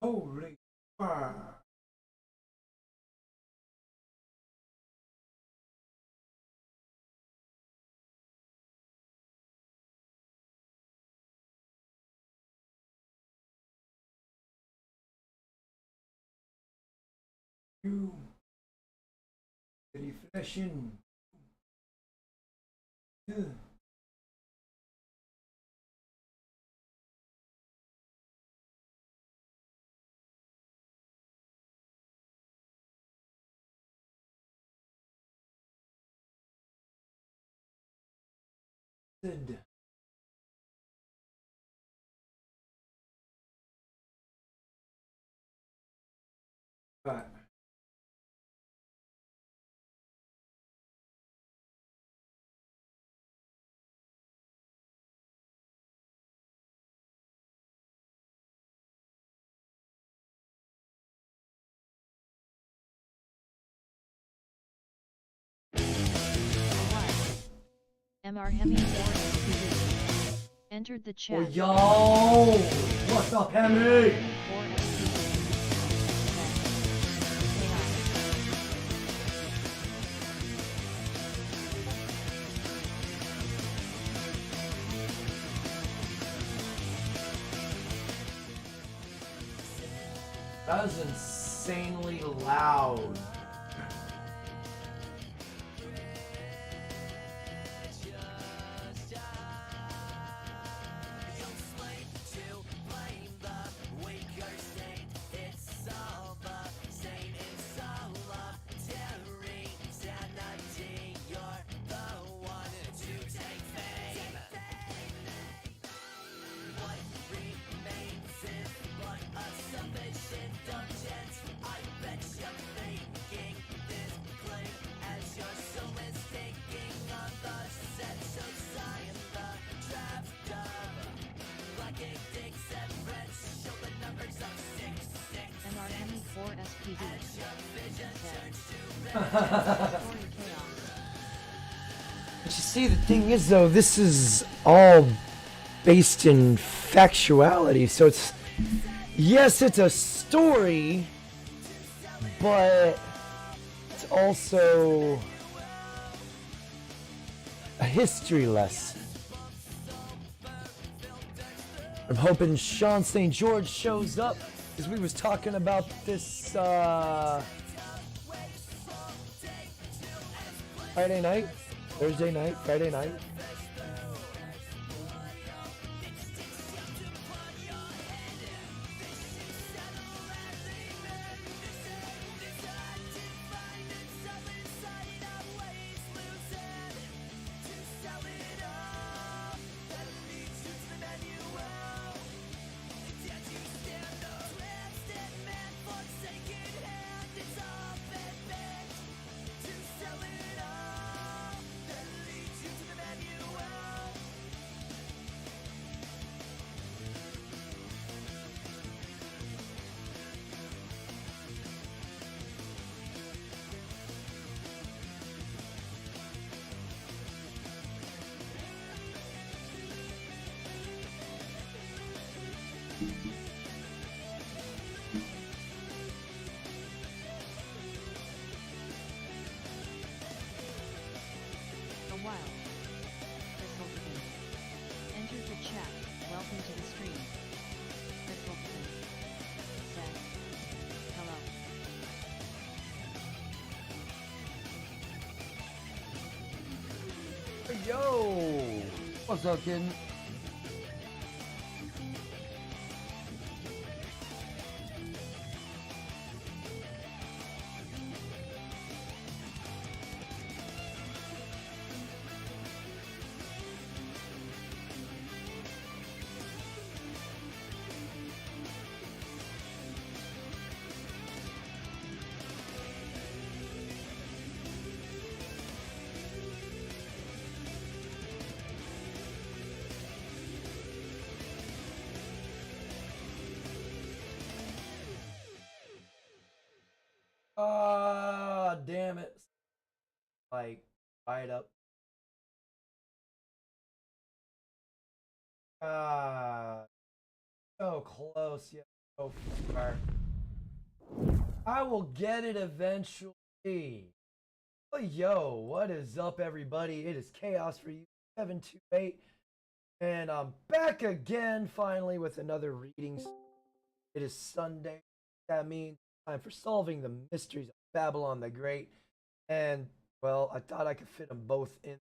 Holy fire. You refreshing. Good. Right. 1. Hemi 4 entered the chat. Oh, yo! What's up, Henry? That was insanely loud. But you see, the thing is, though, this is all based in factuality, so it's, yes, it's a story, but it's also a history lesson. I'm hoping Sean St. George shows up, because we was talking about this Friday night, Thursday night, Friday night. Entered the chat. Welcome to the stream. Said, hello. Yo! What's up, kid? Damn it. Like, buy it up. So close, yeah. so far. I will get it eventually. Oh, yo, what is up, everybody? It is Chaos for You 728, and I'm back again finally with another reading. It is Sunday. That means time for solving the mysteries of Babylon the Great. And, well, I thought I could fit them both in,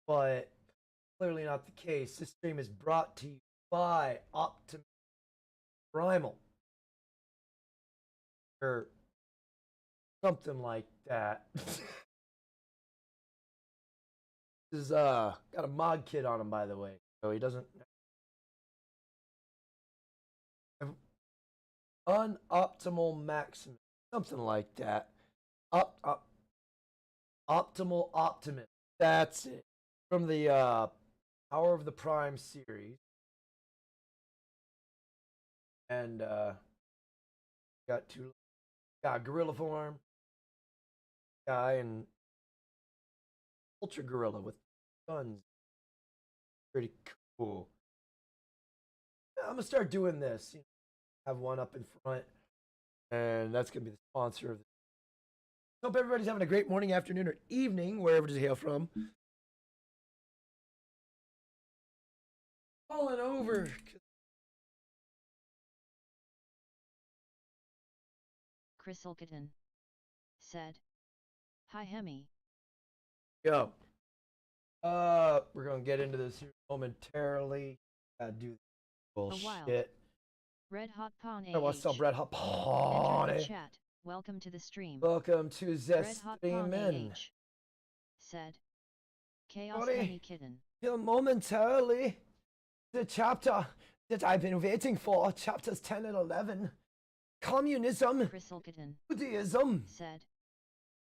but clearly not the case. This stream is brought to you by Optimus Primal, or something like that. This is got a mod kit on him, by the way, so he doesn't. Unoptimal maximum, something like that. Optimal Optimus. That's it. From the Power of the Prime series. And got gorilla form guy and ultra gorilla with guns. Pretty cool. I'm gonna start doing this. Have one up in front, and that's gonna be the sponsor of this. Hope everybody's having a great morning, afternoon, or evening, wherever you hail from. Falling over. Chris Ulkitten said, "Hi Hemi." Go. We're gonna get into this here momentarily. Gotta do bullshit. Red Hot Pawn Oh, what's up, Red Hot Pawn? Enter the chat. Welcome to the stream. Welcome to Red Hot Pawn Zestreamin'. said, "Chaos Hemi Kitten." Here momentarily. The chapter that I've been waiting for, chapters 10 and 11. Communism, Chris Ulkitten Judaism, said,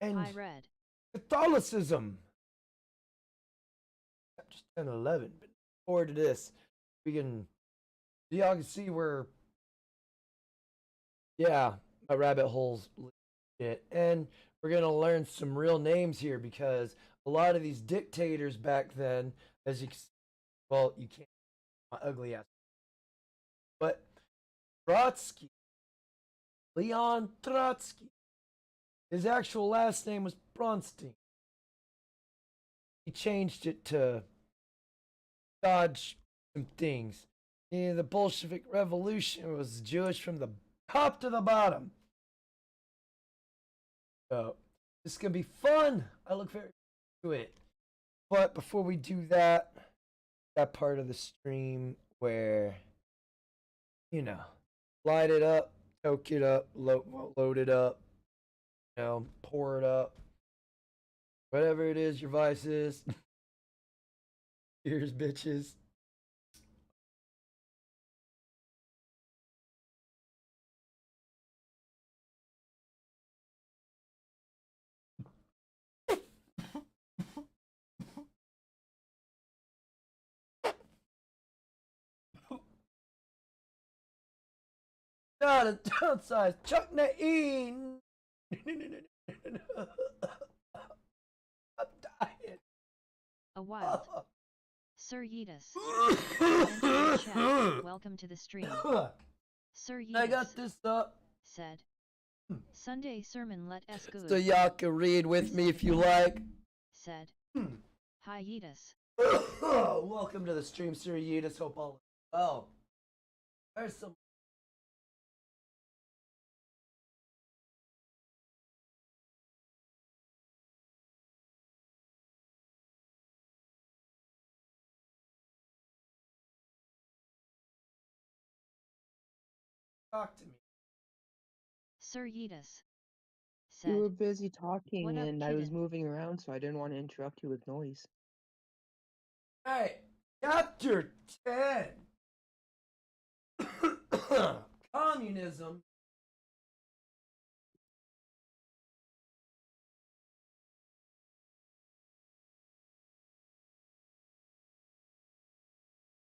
and "Hi Red." Catholicism. Chapters 10 and 11. But forward to this, y'all can see where, yeah, my rabbit holes shit. And we're going to learn some real names here because a lot of these dictators back then, as you can see, well, you can't, my ugly ass. But Trotsky, Leon Trotsky, his actual last name was Bronstein. He changed it to dodge some things. Yeah, the Bolshevik Revolution was Jewish from the top to the bottom. So this is gonna be fun. I look forward to it. But before we do that, that part of the stream where, light it up, choke it up, load it up, pour it up, whatever it is your vice is. Cheers, bitches. Not a downsized Chuck Nain. I'm dying. A wild. Sir Yeetus. Enter the chat. Welcome to the stream. Sir Yeetus I got this up. said, "Sunday sermon let us good." So y'all can read with me if you like. Said, "Hi Yeetus." Welcome to the stream, Sir Yeetus. Hope all is well. There's some. Talk to me. Sir Yeetus You were said, busy talking "What up, and I was kitten?" moving around, so I didn't want to interrupt you with noise. Alright, chapter 10. Communism.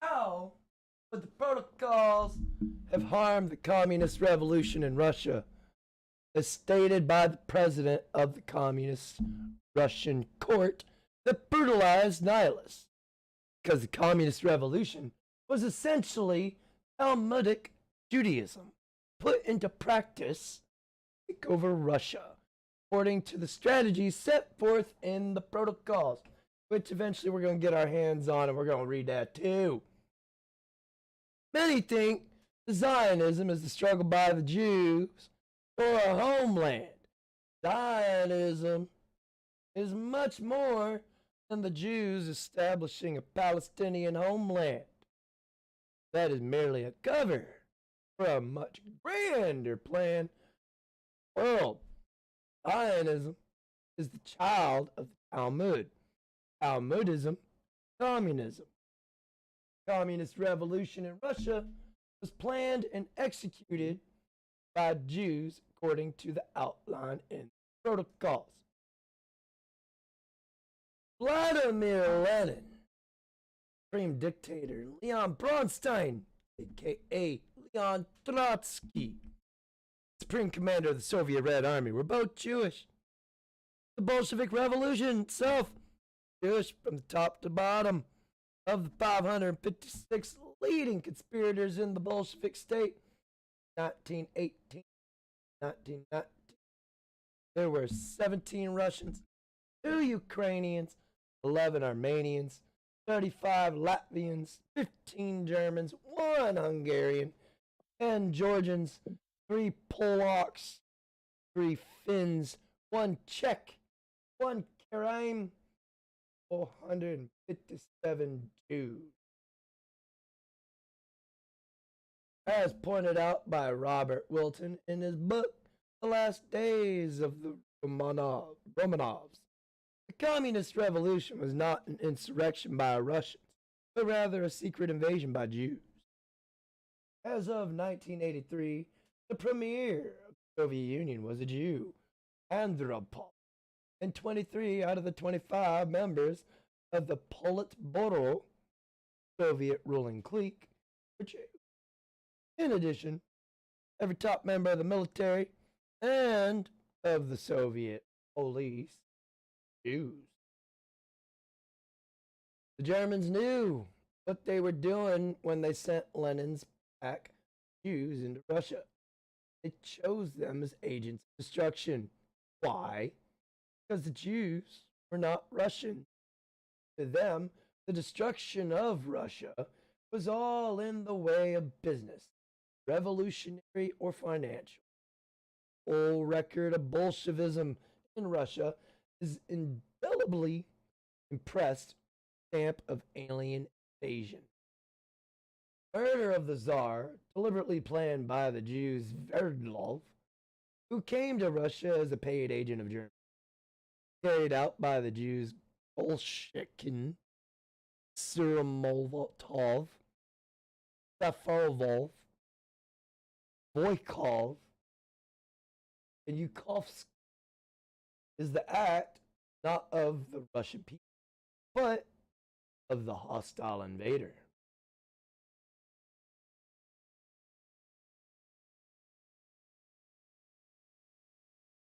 How would the protocols have harmed the communist revolution in Russia, as stated by the president of the communist Russian court that brutalized nihilists? Because the communist revolution was essentially Talmudic Judaism put into practice to take over Russia, according to the strategies set forth in the protocols, which eventually we're going to get our hands on and we're going to read that too. Many think Zionism is the struggle by the Jews for a homeland. Zionism is much more than the Jews establishing a Palestinian homeland. That is merely a cover for a much grander plan. World. Zionism is the child of the Talmud. Talmudism, communism. The communist revolution in Russia was planned and executed by Jews according to the outline in the protocols. Vladimir Lenin, Supreme Dictator Leon Bronstein, aka Leon Trotsky, Supreme Commander of the Soviet Red Army, were both Jewish. The Bolshevik Revolution itself, Jewish from the top to bottom. Of the 556 leading conspirators in the Bolshevik state, 1918, 1919, there were 17 Russians, 2 Ukrainians, 11 Armenians, 35 Latvians, 15 Germans, 1 Hungarian, 10 Georgians, 3 Polacks, 3 Finns, 1 Czech, 1 Karaim, 457 Jews. As pointed out by Robert Wilton in his book, The Last Days of the Romanovs, the Communist Revolution was not an insurrection by Russians, but rather a secret invasion by Jews. As of 1983, the premier of the Soviet Union was a Jew, Andropov, and 23 out of the 25 members of the Politburo, Soviet ruling clique, were Jews. In addition, every top member of the military and of the Soviet police, Jews. The Germans knew what they were doing when they sent Lenin's pack Jews into Russia. They chose them as agents of destruction. Why? Because the Jews were not Russian. To them, the destruction of Russia was all in the way of business, revolutionary or financial. Full record of Bolshevism in Russia is indelibly impressed stamp of alien invasion. Murder of the Tsar, deliberately planned by the Jews Sverdlov, who came to Russia as a paid agent of Germany, carried out by the Jews Bolshekin, Suramovtov, Safarovov, Voykov, and Yukovsky, is the act not of the Russian people, but of the hostile invader.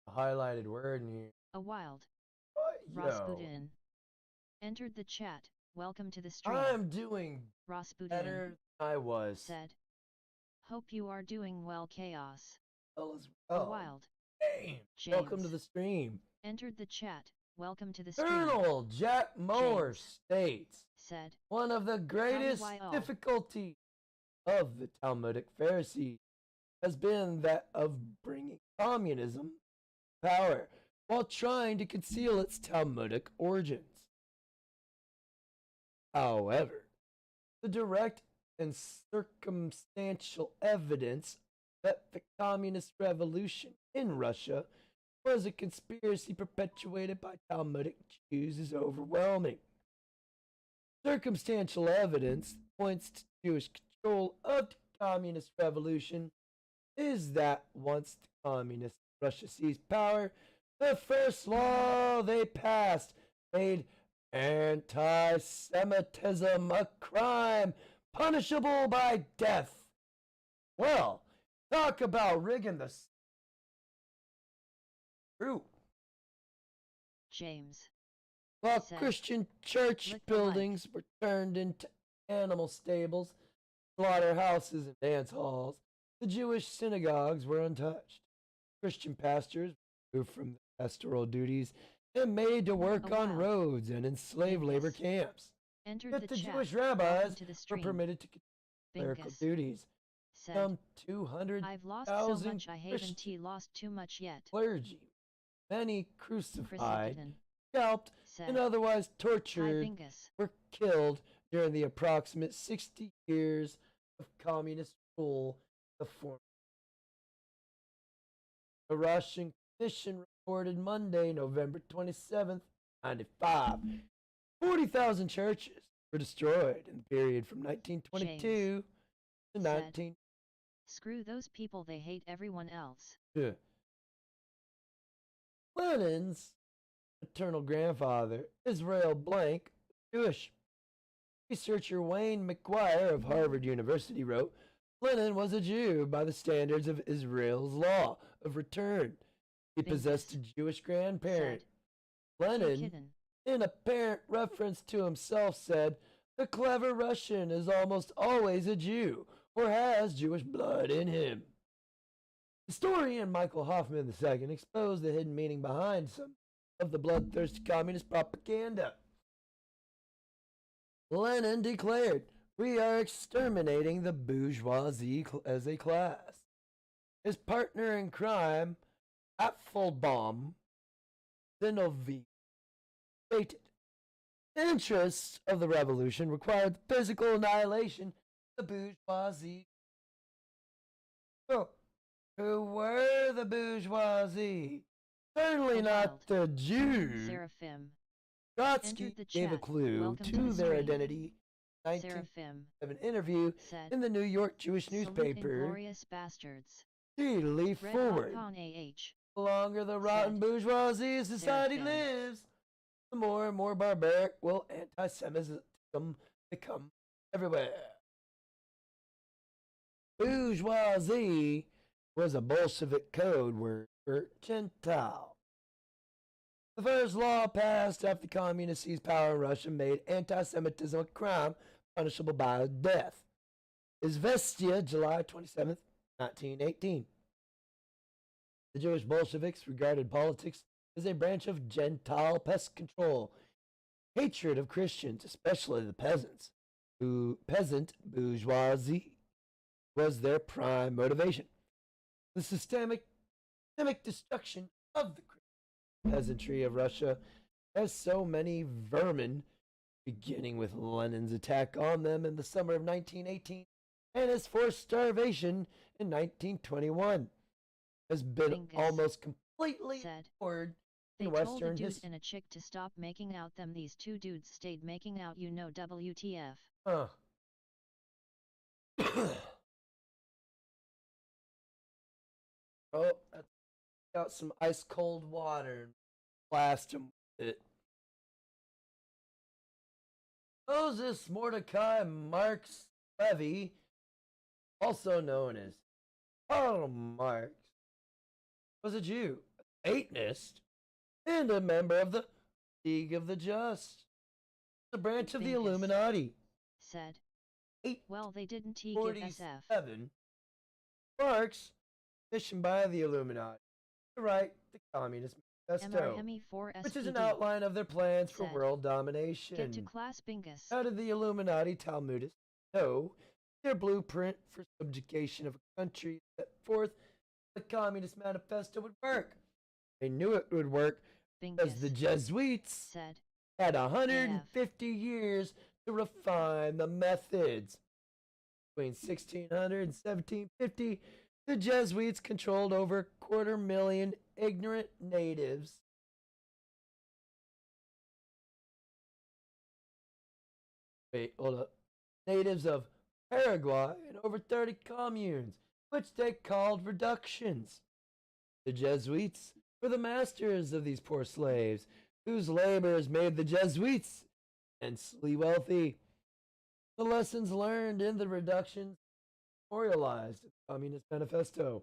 A highlighted word in here. A wild Yo, Rasputin entered the chat. Welcome to the stream. I'm doing Rasputin better than I was. said, "Hope you are doing well, Chaos." Well as A well. wild James, welcome to James the stream. entered the chat. Welcome to the stream. Colonel Jack Moore James states, said, one of the greatest YO. difficulties of the Talmudic Pharisees has been that of bringing communism to power while trying to conceal its Talmudic origins. However, the direct and circumstantial evidence that the communist revolution in Russia was a conspiracy perpetuated by Talmudic Jews is overwhelming. Circumstantial evidence points to Jewish control of the communist revolution is that once the communist Russia seized power, the first law they passed made anti-Semitism a crime punishable by death. Well, talk about rigging the screw. James While said, Christian church "Click the like." buildings were turned into animal stables, slaughterhouses and dance halls, the Jewish synagogues were untouched. Christian pastors were removed from their pastoral duties and made to work Oh, on wow. roads and in slave labor Bingus. camps. Entered Yet the the chat. Jewish Welcome rabbis to the were stream. permitted to continue clerical Bingus. duties. Said. Some I've lost so 200,000 much I haven't Christian lost too much yet. clergy, many crucified, Crucifixion. scalped, Said. and otherwise Hi tortured, Bingus. were killed during the approximate 60 years of communist rule of the former. The Russian Commission reported Monday, November 27th, 95. 40,000 churches were destroyed in the period from 1922 to Said. 19. Screw those people, they hate everyone else. Lenin's maternal grandfather, Israel Blank, Jewish. Researcher Wayne McGuire of Harvard University wrote, Lenin was a Jew by the standards of Israel's law of return. He possessed a Jewish grandparent. Said. Lenin, in apparent reference to himself, said, the clever Russian is almost always a Jew or has Jewish blood in him. Historian Michael Hoffman II exposed the hidden meaning behind some of the bloodthirsty communist propaganda. Lenin declared, we are exterminating the bourgeoisie as a class. His partner in crime, Apfelbaum Zinoviev, stated, the interests of the revolution required the physical annihilation of the bourgeoisie. So, who were the bourgeoisie? Certainly not the Jews. Seraphim. Trotsky gave a clue Welcome to their identity in a 1907 interview Said. in the New York Jewish newspaper. Inglorious bastards. Leap Red forward. AH. The longer the rotten Said. bourgeoisie society Seraphim. lives, the more and more barbaric will anti-Semitism become everywhere. Bourgeoisie was a Bolshevik code word for Gentile. The first law passed after the communists seized power in Russia made anti-Semitism a crime punishable by death. Izvestia, July 27, 1918. The Jewish Bolsheviks regarded politics as a branch of Gentile pest control. Hatred of Christians, especially the peasants, peasant bourgeoisie, was their prime motivation. The systemic destruction of the peasantry of Russia has so many vermin, beginning with Lenin's attack on them in the summer of 1918 and his forced starvation in 1921, has been almost completely ignored in Western history. They told a dude and a chick to stop making out them. These two dudes stayed making out, you know, WTF. Oh, got some ice cold water and blast him with it. Moses Mordecai Marx Levy, also known as Karl Marx, was a Jew, a Satanist, and a member of the League of the Just, a branch of the Illuminati. Said, well, they didn't give SF. Marx, commissioned by the Illuminati, to write the Communist Manifesto, which is an outline of their plans for world domination. Get to class, Bingus. How did the Illuminati Talmudists know their blueprint for subjugation of a country set forth the Communist Manifesto would work? They knew it would work because the Jesuits had 150 years to refine the methods. Between 1600 and 1750, the Jesuits controlled over 250,000 ignorant natives. Wait, hold up. Natives of Paraguay and over 30 communes, which they called reductions. The Jesuits were the masters of these poor slaves, whose labors made the Jesuits immensely wealthy. The lessons learned in the reductions memorialized in the Communist Manifesto.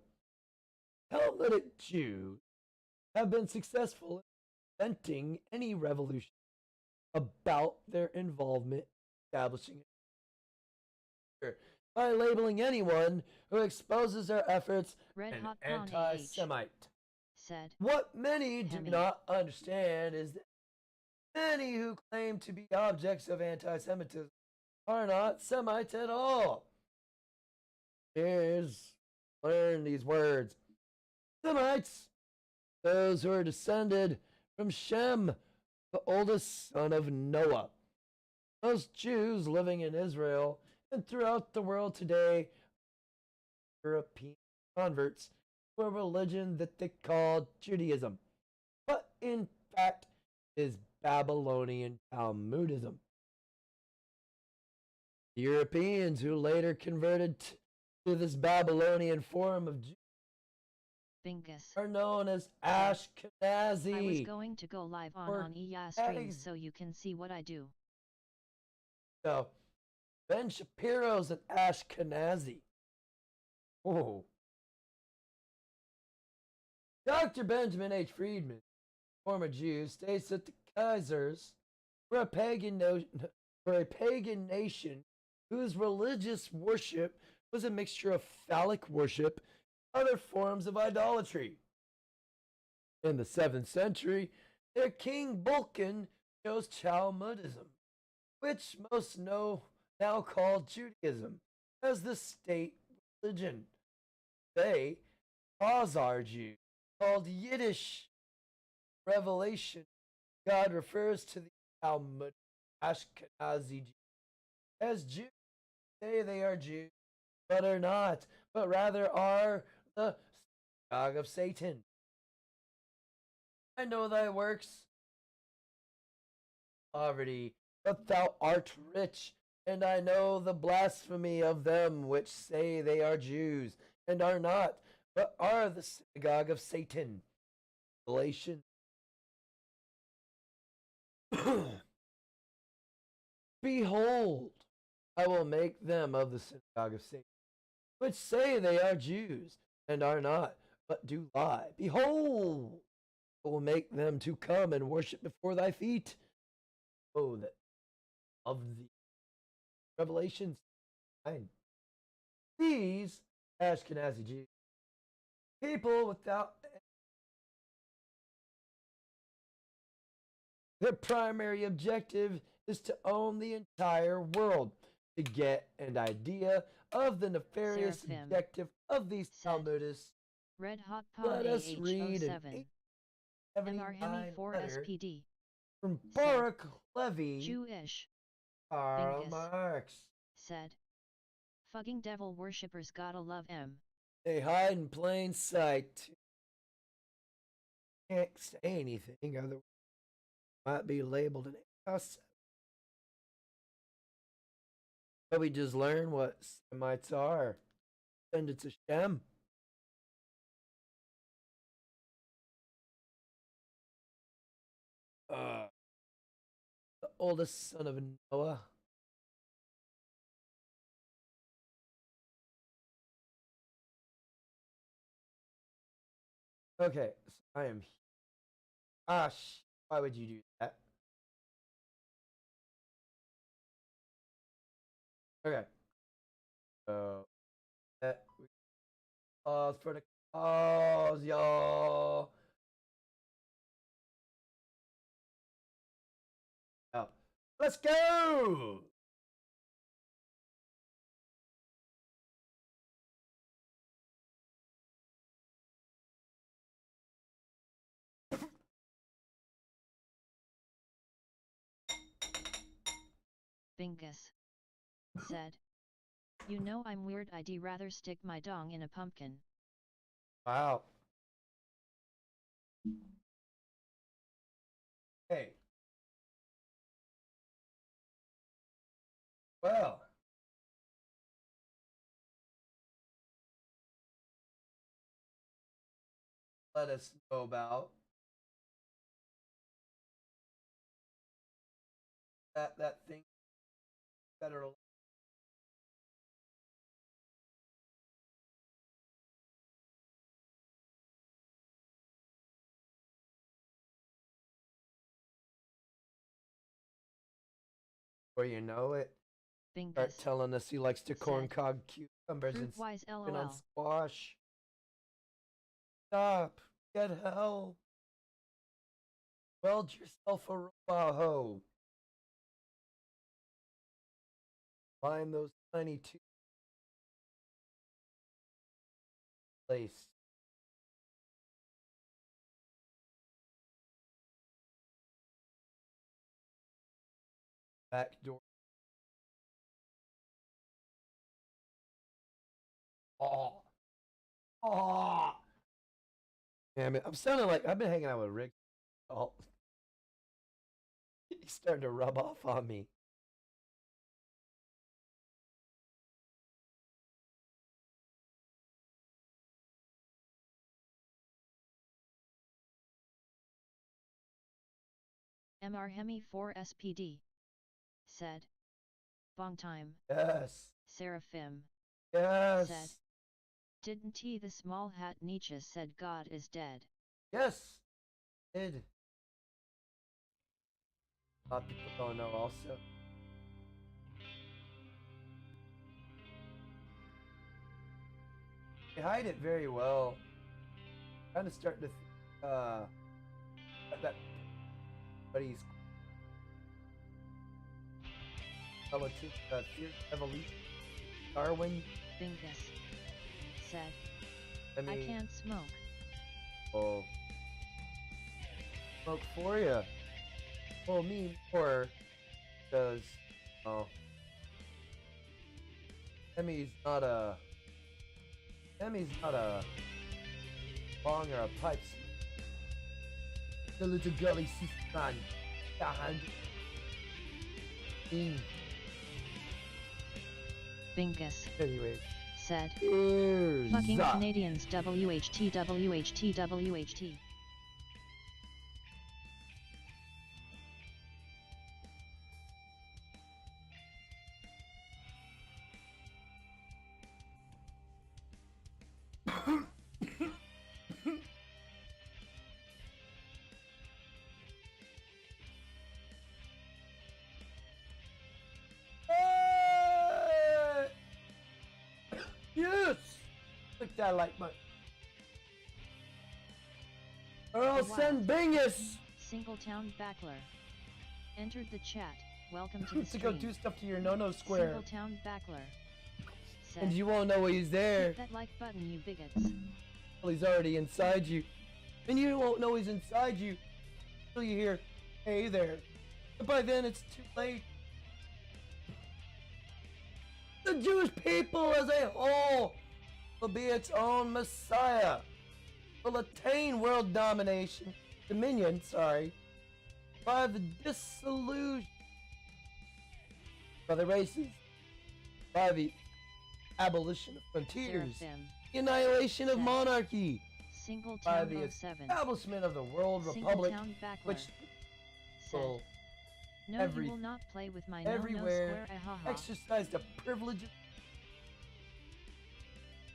Talmudic Jews have been successful in preventing any revolution about their involvement in establishing it by labeling anyone who exposes their efforts Red an Hot Pawn anti-Semite. said. What many do Hemi. not understand is that many who claim to be objects of anti-Semitism are not Semites at all. Learn these words. Semites, those who are descended from Shem, the oldest son of Noah. Most Jews living in Israel and throughout the world today are European converts to a religion that they call Judaism, but in fact is Babylonian Talmudism. The Europeans who later converted to this Babylonian form of Judaism Bingus. are known as Ashkenazi. I was Ashkenazi. going to go live Or on EA stream so you can see what I do. So, Ben Shapiro's an Ashkenazi. Whoa. Dr. Benjamin H. Friedman, former Jew, states that the Kaisers were a pagan nation whose religious worship was a mixture of phallic worship and other forms of idolatry. In the 7th century, their king Vulcan chose Talmudism, which most know now called Judaism, as the state religion. They, Khazar Jews, called Yiddish revelation. God refers to the Talmud Ashkenazi Jews as Jews. Say they are Jews, but are not, but rather are the synagogue of Satan. I know thy works, poverty, but thou art rich, and I know the blasphemy of them which say they are Jews, and are not, but are the synagogue of Satan. Galatians. Behold, I will make them of the synagogue of Satan, which say they are Jews, and are not, but do lie. Behold, I will make them to come and worship before thy feet. Oh, that of the Revelations 9. These Ashkenazi Jews, people without their primary objective is to own the entire world, to get an idea of the nefarious Seraphim objective of these said. Talmudists. Red Hot Pawn Let us read an 7 MR Hemi 879 4 letter SPD. from said. Baruch Levy, Jewish. Karl Bingus. Marx. Said. Fucking devil worshippers gotta love M. They hide in plain sight. Can't say anything, otherwise might be labeled an us. But we just learn what Semites are. Send it to Shem. The oldest son of Noah. Okay, so I am. Why would you do that? Okay. So that we pause for the cause, y'all. Now, let's go. Bingus. Said. You know I'm weird, I'd rather stick my dong in a pumpkin. Wow. Hey. Well. Let us know about that thing federal. Or you know it. start Bingus. telling us he likes to Said. corncob cucumbers and Fruitwise spin on LOL. squash. Stop. Get help. Weld yourself a robot hoe. Find those tiny tubes. Place. Back door. Oh. Oh. Damn it. I'm sounding like I've been hanging out with Rick. Oh. He's starting to rub off on me. MR Hemi 4 SPD. Said. Bong time. Yes. Seraphim. Yes. Said. Didn't he the small hat Nietzsche said God is dead? Yes. Did. A lot of people don't know also. They hide it very well. Kind of starting to that but he's relative theory of evolution. Darwin. Bingus. Said. I mean, I can't smoke. Oh. Smoke for ya. Well, me more. Because, oh. Emmy's not a bong or a pipe. The little girly sister man. Bingus. Anyway. Said. Here's Fucking Canadians WHT WHT WHT. Yes! Click that like button. Or I'll send Bingus! Singletown Backler. Entered the chat. Welcome to the to stream. go do stuff to your no-no square. Singletown Backler. Said, And you won't know he's there. hit that like button, you bigots. Well, he's already inside you. And you won't know he's inside you until you hear, hey there. But by then it's too late. The Jewish people as a whole will be its own messiah. Will attain world dominion, by the dissolution by the races, by the abolition of frontiers, Seraphim. the annihilation of Said. monarchy, by Singletown the 07. establishment of the world republic, Singletown Backler. which Said, will no, every- you will not play with my no-no everywhere square ahaha. exercise the privileges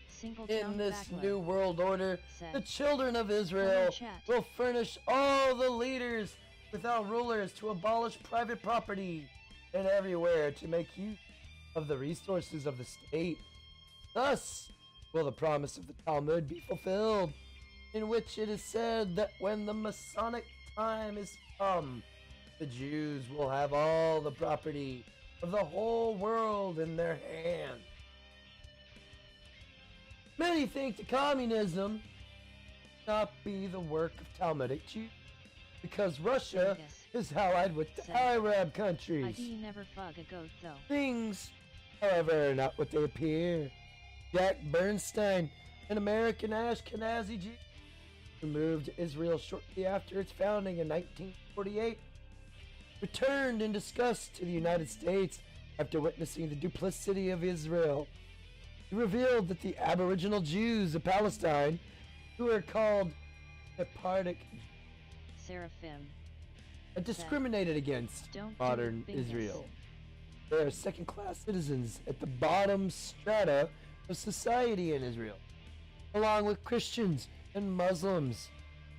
Singletown in this Backler. new world order. Said, The children of Israel chat. will furnish all the leaders without rulers to abolish private property and everywhere to make use of the resources of the state. Thus will the promise of the Talmud be fulfilled, in which it is said that when the Masonic time is come, the Jews will have all the property of the whole world in their hand. Many think that communism not be the work of Talmudic Jews, because Russia is allied with the Said. Arab countries. ID never fug a goat though. Things, however, are not what they appear. Jack Bernstein, an American Ashkenazi Jew who moved to Israel shortly after its founding in 1948, returned in disgust to the United States after witnessing the duplicity of Israel. He revealed that the Aboriginal Jews of Palestine, who are called Sephardic, Seraphim. are discriminated against Don't modern do it, Bingus. Israel. They are second-class citizens at the bottom strata of society in Israel, along with Christians and Muslims.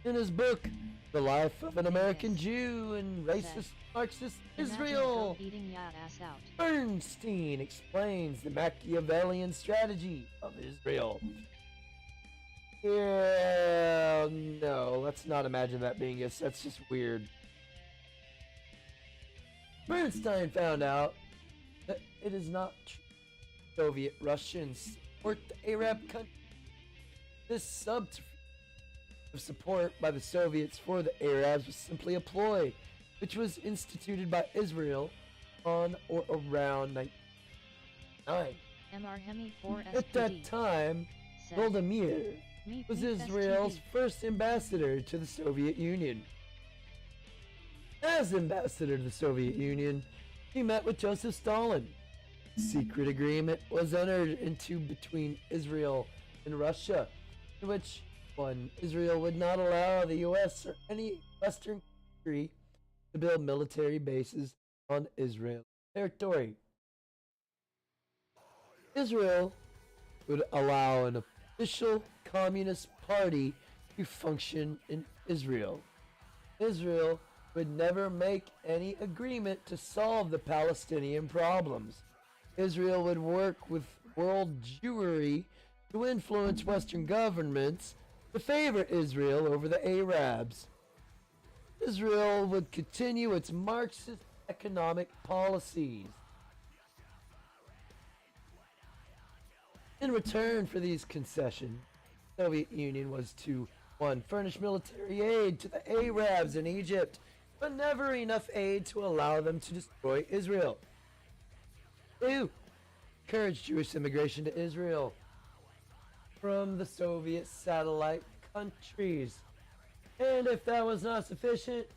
In his book, The Life of an American Jew in Racist Marxist Israel, eating your ass out. Bernstein explains the Machiavellian strategy of Israel. Yeah, no, let's not imagine that being us. That's just weird. Bernstein found out that it is not true. Soviet Russians support the Arab country. This subterfuge of support by the Soviets for the Arabs was simply a ploy, which was instituted by Israel on or around 1999. MR Hemi 4 At that time, Volodymyr was Israel's first ambassador to the Soviet Union. As ambassador to the Soviet Union, he met with Joseph Stalin. A secret agreement was entered into between Israel and Russia, in which Israel would not allow the U.S. or any Western country to build military bases on Israel territory. Israel would allow an official communist party to function in Israel. Israel would never make any agreement to solve the Palestinian problems. Israel would work with world Jewry to influence Western governments to favor Israel over the Arabs. Israel would continue its Marxist economic policies. In return for these concessions, the Soviet Union was to 1. Furnish military aid to the Arabs in Egypt, but never enough aid to allow them to destroy Israel. 2. Encourage Jewish immigration to Israel from the Soviet satellite countries. And if that was not sufficient,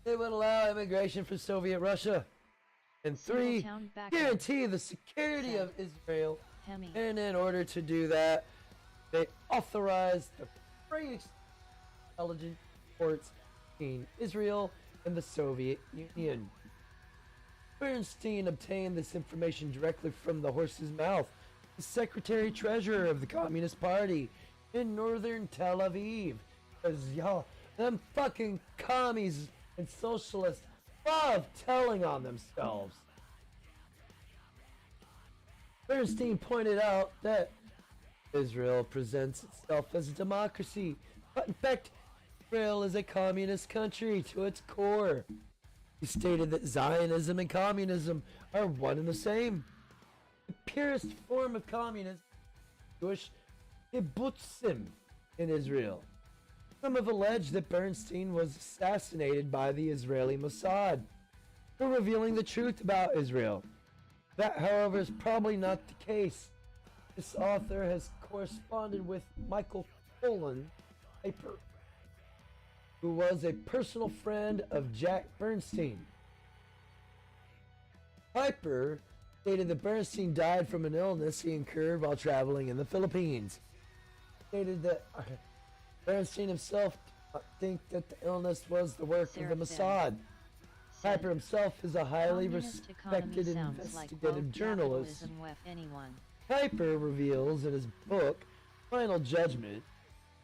they would allow immigration from Soviet Russia. And 3. Guarantee the security of Israel. And in order to do that, they authorized the free intelligence reports between Israel and the Soviet Union. Bernstein obtained this information directly from the horse's mouth, the secretary-treasurer of the Communist Party in northern Tel Aviv. Because, y'all, them fucking commies and socialists love telling on themselves. Bernstein pointed out that Israel presents itself as a democracy, but in fact, Israel is a communist country to its core. He stated that Zionism and communism are one and the same. The purest form of communism is Jewish kibbutzim in Israel. Some have alleged that Bernstein was assassinated by the Israeli Mossad for revealing the truth about Israel. That, however, is probably not the case. This author has corresponded with Michael Piper, who was a personal friend of Jack Bernstein. Piper stated that Bernstein died from an illness he incurred while traveling in the Philippines. Stated that Bernstein himself did not think that the illness was the work of the Mossad. Piper himself is a highly respected investigative journalist. Piper reveals in his book, Final Judgment,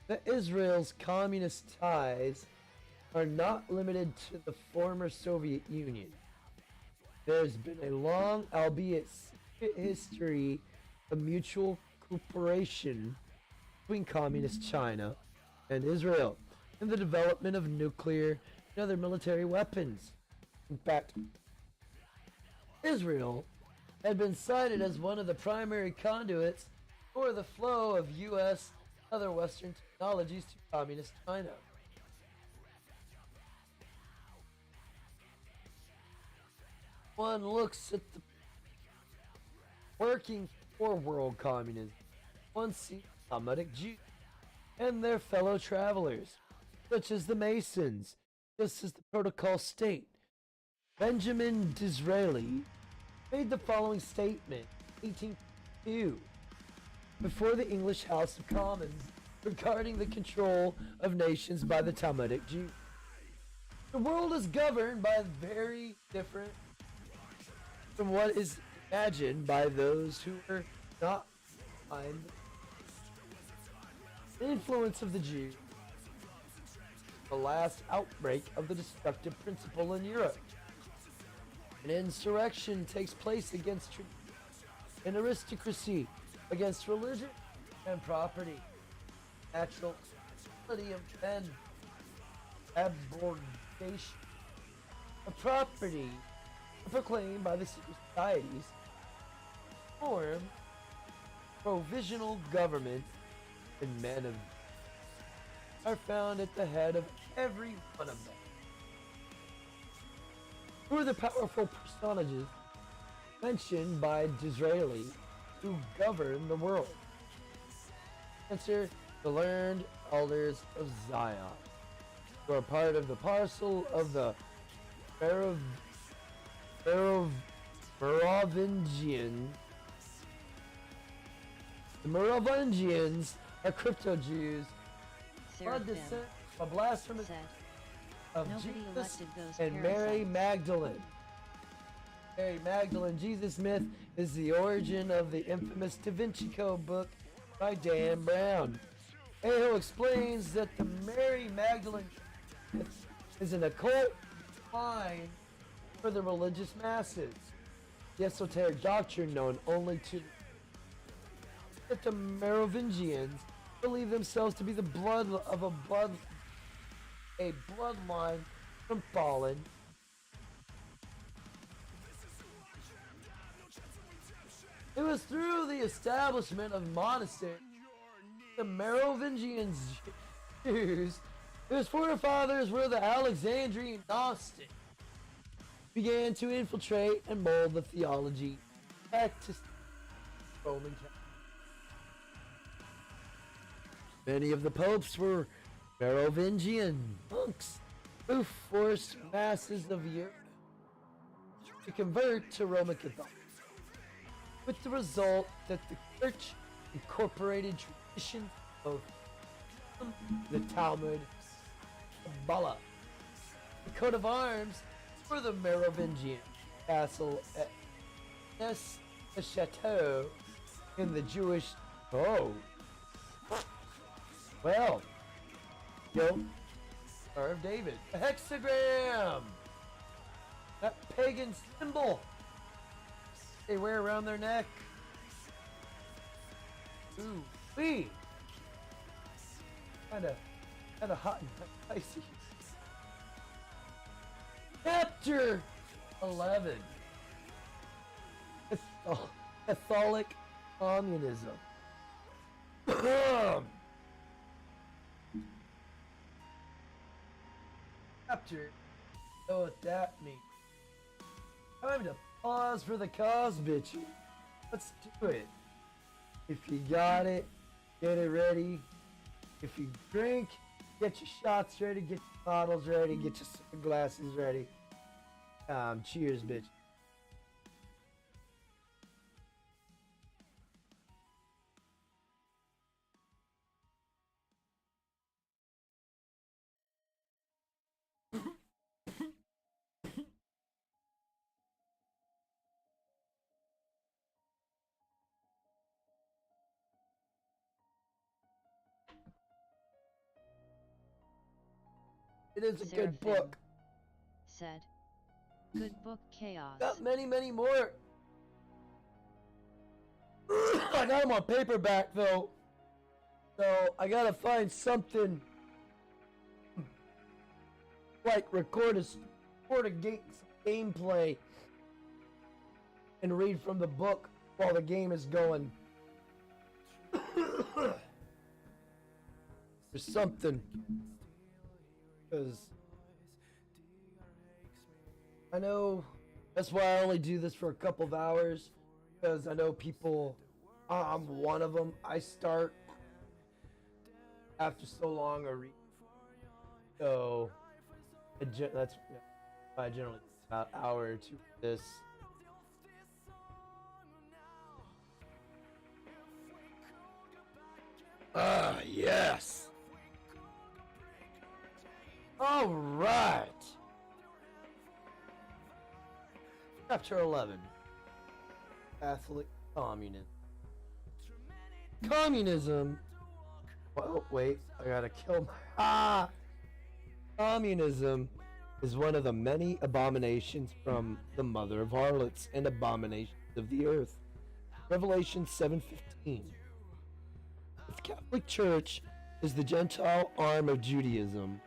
that Israel's communist ties are not limited to the former Soviet Union. There's been a long, albeit secret history of mutual cooperation between communist China and Israel in the development of nuclear and other military weapons. In fact, Israel had been cited as one of the primary conduits for the flow of U.S. and other Western technologies to communist China. One looks at the working for world communism. One sees Hasidic Jews and their fellow travelers, such as the Masons, just as the protocol state. Benjamin Disraeli made the following statement in 1852 before the English House of Commons regarding the control of nations by the Talmudic Jews. The world is governed by very different from what is imagined by those who are not behind the influence of the Jews. the last outbreak of the destructive principle in Europe. An insurrection takes place against an aristocracy, against religion and property, natural ability of men, abrogation of property proclaimed by the secret societies, form provisional government, and men of are found at the head of every one of them. Who are the powerful personages mentioned by Disraeli who govern the world? Answer: the learned elders of Zion, who are part of the parcel of the Merovingian. The Merovingians are crypto-Jews, blood descent, a blasphemous said, of nobody Jesus elected those and Mary parasites. Magdalene. Mary Magdalene Jesus myth is the origin of the infamous Da Vinci Code book by Dan Brown. Aho explains that the Mary Magdalene myth is an occult line for the religious masses. The esoteric doctrine known only to that the Merovingians believe themselves to be the blood of a bloodline from fallen. It was through the establishment of monasteries, the Merovingian Jews, whose forefathers were the Alexandrian Gnostics, began to infiltrate and mold the theology practiced Roman Catholic. Many of the popes were Merovingian monks who forced masses of Europe to convert to Roman Catholicism, with the result that the church incorporated tradition of the Talmud, Kabbalah. The coat of arms for the Merovingian castle at Nes the Chateau in the Jewish. Oh, well, Star of David, a hexagram, that pagan symbol they wear around their neck. Ooh, wee, kind of hot and spicy. Chapter 11. Catholic Communism. Chapter. Know what that means. Time to pause for the cause, bitch. Let's do it. If you got it, get it ready. If you drink, get your shots ready, get your bottles ready, get your glasses ready. Cheers, bitch. It is a good Seraphim book. said, good book chaos. Got many more. I got them on paperback though, so I gotta find something like record a gameplay and read from the book while the game is going. There's something, because I know that's why I only do this for a couple of hours, because I know people, I'm one of them. I start after so long a read, so that's I generally about an hour or two for this. Ah, yes. All right. Chapter 11. Catholic Communism. Communism. Oh, wait. I gotta kill my... Communism is one of the many abominations from the mother of harlots and abominations of the earth. Revelation 7:15. The Catholic Church is the Gentile arm of Judaism.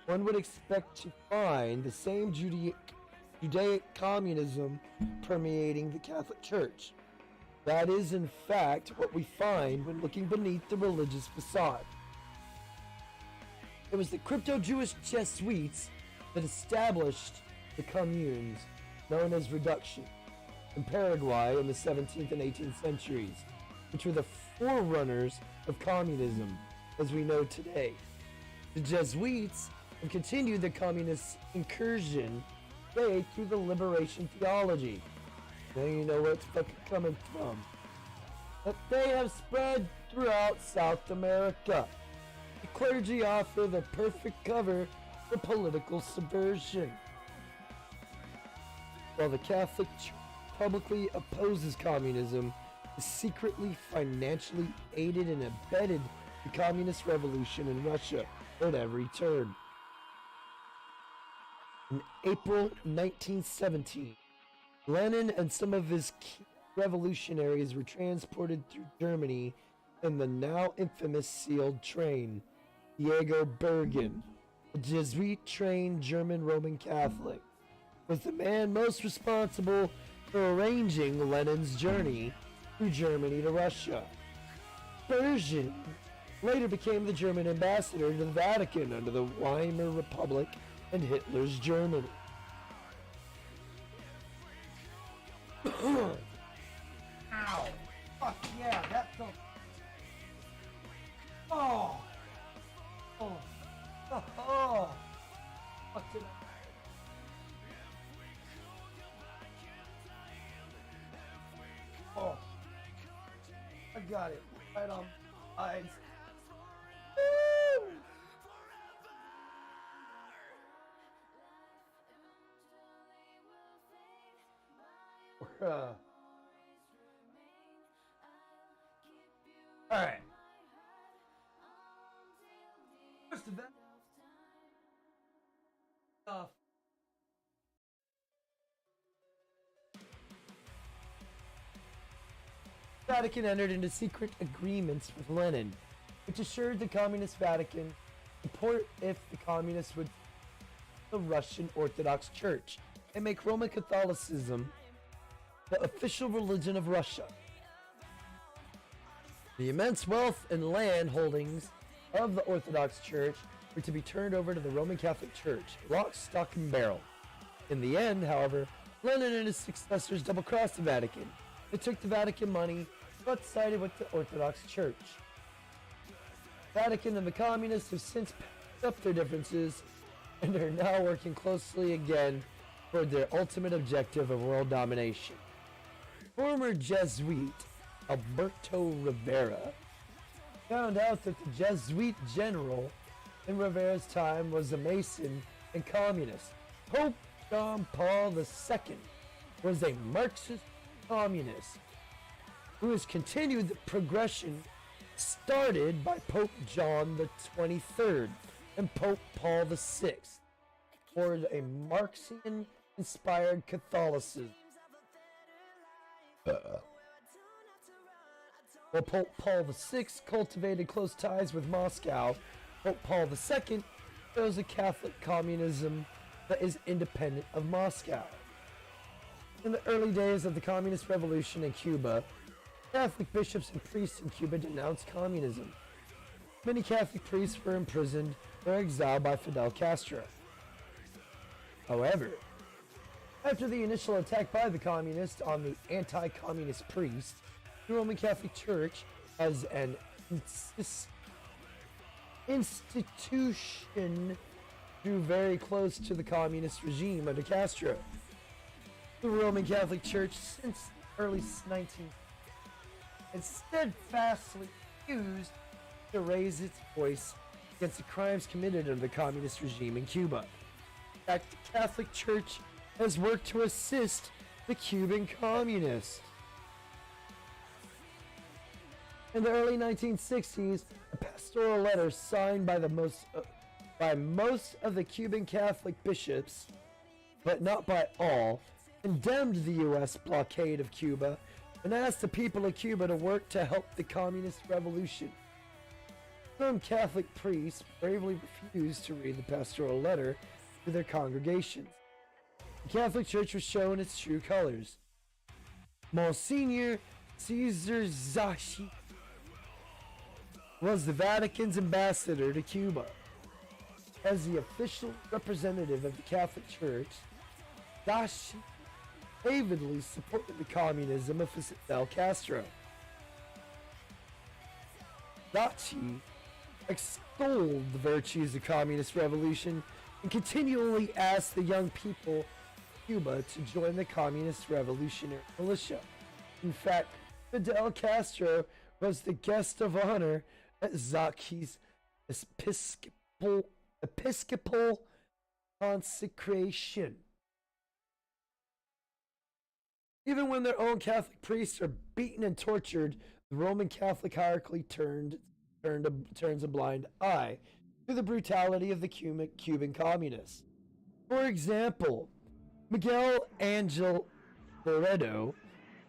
One would expect to find the same Judaic communism permeating the Catholic Church. That is, in fact, what we find when looking beneath the religious facade. It was the crypto-Jewish Jesuits that established the communes, known as reduction, in Paraguay in the 17th and 18th centuries, which were the forerunners of communism as we know today. The Jesuits have continued the communist incursion today through the liberation theology. Now you know where it's fucking coming from. That they have spread throughout South America. The clergy offer the perfect cover for political subversion. While the Catholic Church publicly opposes communism, it secretly financially aided and abetted the communist revolution in Russia at every turn. In April 1917, Lenin and some of his key revolutionaries were transported through Germany in the now infamous sealed train. Diego Bergen, a Jesuit-trained German Roman Catholic, was the man most responsible for arranging Lenin's journey through Germany to Russia. Bergen later became the German ambassador to the Vatican under the Weimar Republic and Hitler's Germany. Ow! Fuck yeah, that felt... Oh! Oh! Oh! Fuck it. Oh! I got it. Right on my eyes. Woo! Alright. First of that stuff. Vatican entered into secret agreements with Lenin, which assured the Communist Vatican support if the communists would the Russian Orthodox Church and make Roman Catholicism the official religion of Russia. The immense wealth and land holdings of the Orthodox Church were to be turned over to the Roman Catholic Church, lock, stock, and barrel. In the end, however, Lenin and his successors double-crossed the Vatican. They took the Vatican money, but sided with the Orthodox Church. The Vatican and the communists have since patched up their differences and are now working closely again toward their ultimate objective of world domination. Former Jesuit Alberto Rivera found out that the Jesuit general in Rivera's time was a Mason and communist. Pope John Paul II was a Marxist communist who has continued the progression started by Pope John the 23rd and Pope Paul VI toward a Marxian-inspired Catholicism. While Pope Paul VI cultivated close ties with Moscow, Pope Paul II chose a Catholic communism that is independent of Moscow. In the early days of the Communist Revolution in Cuba, Catholic bishops and priests in Cuba denounced communism. Many Catholic priests were imprisoned or exiled by Fidel Castro. However, after the initial attack by the communists on the anti-communist priests, the Roman Catholic Church, as an institution, drew very close to the communist regime under Castro. The Roman Catholic Church, since the early 19th, has steadfastly refused to raise its voice against the crimes committed under the communist regime in Cuba. In fact, the Catholic Church has worked to assist the Cuban communists. In the early 1960s, a pastoral letter signed by the most by most of the Cuban Catholic bishops, but not by all, condemned the U.S. blockade of Cuba and asked the people of Cuba to work to help the communist revolution. Some Catholic priests bravely refused to read the pastoral letter to their congregations. The Catholic Church was shown its true colors. Monsignor Caesar Zachi was the Vatican's ambassador to Cuba. As the official representative of the Catholic Church, Zachi avidly supported the communism of Fidel Castro. Zachi extolled the virtues of the communist revolution and continually asked the young people of Cuba to join the communist revolutionary militia. In fact, Fidel Castro was the guest of honor at Zachi's episcopal consecration. Even when their own Catholic priests are beaten and tortured, the Roman Catholic hierarchy turns a blind eye to the brutality of the Cuban communists. For example, Miguel Angel Loredo,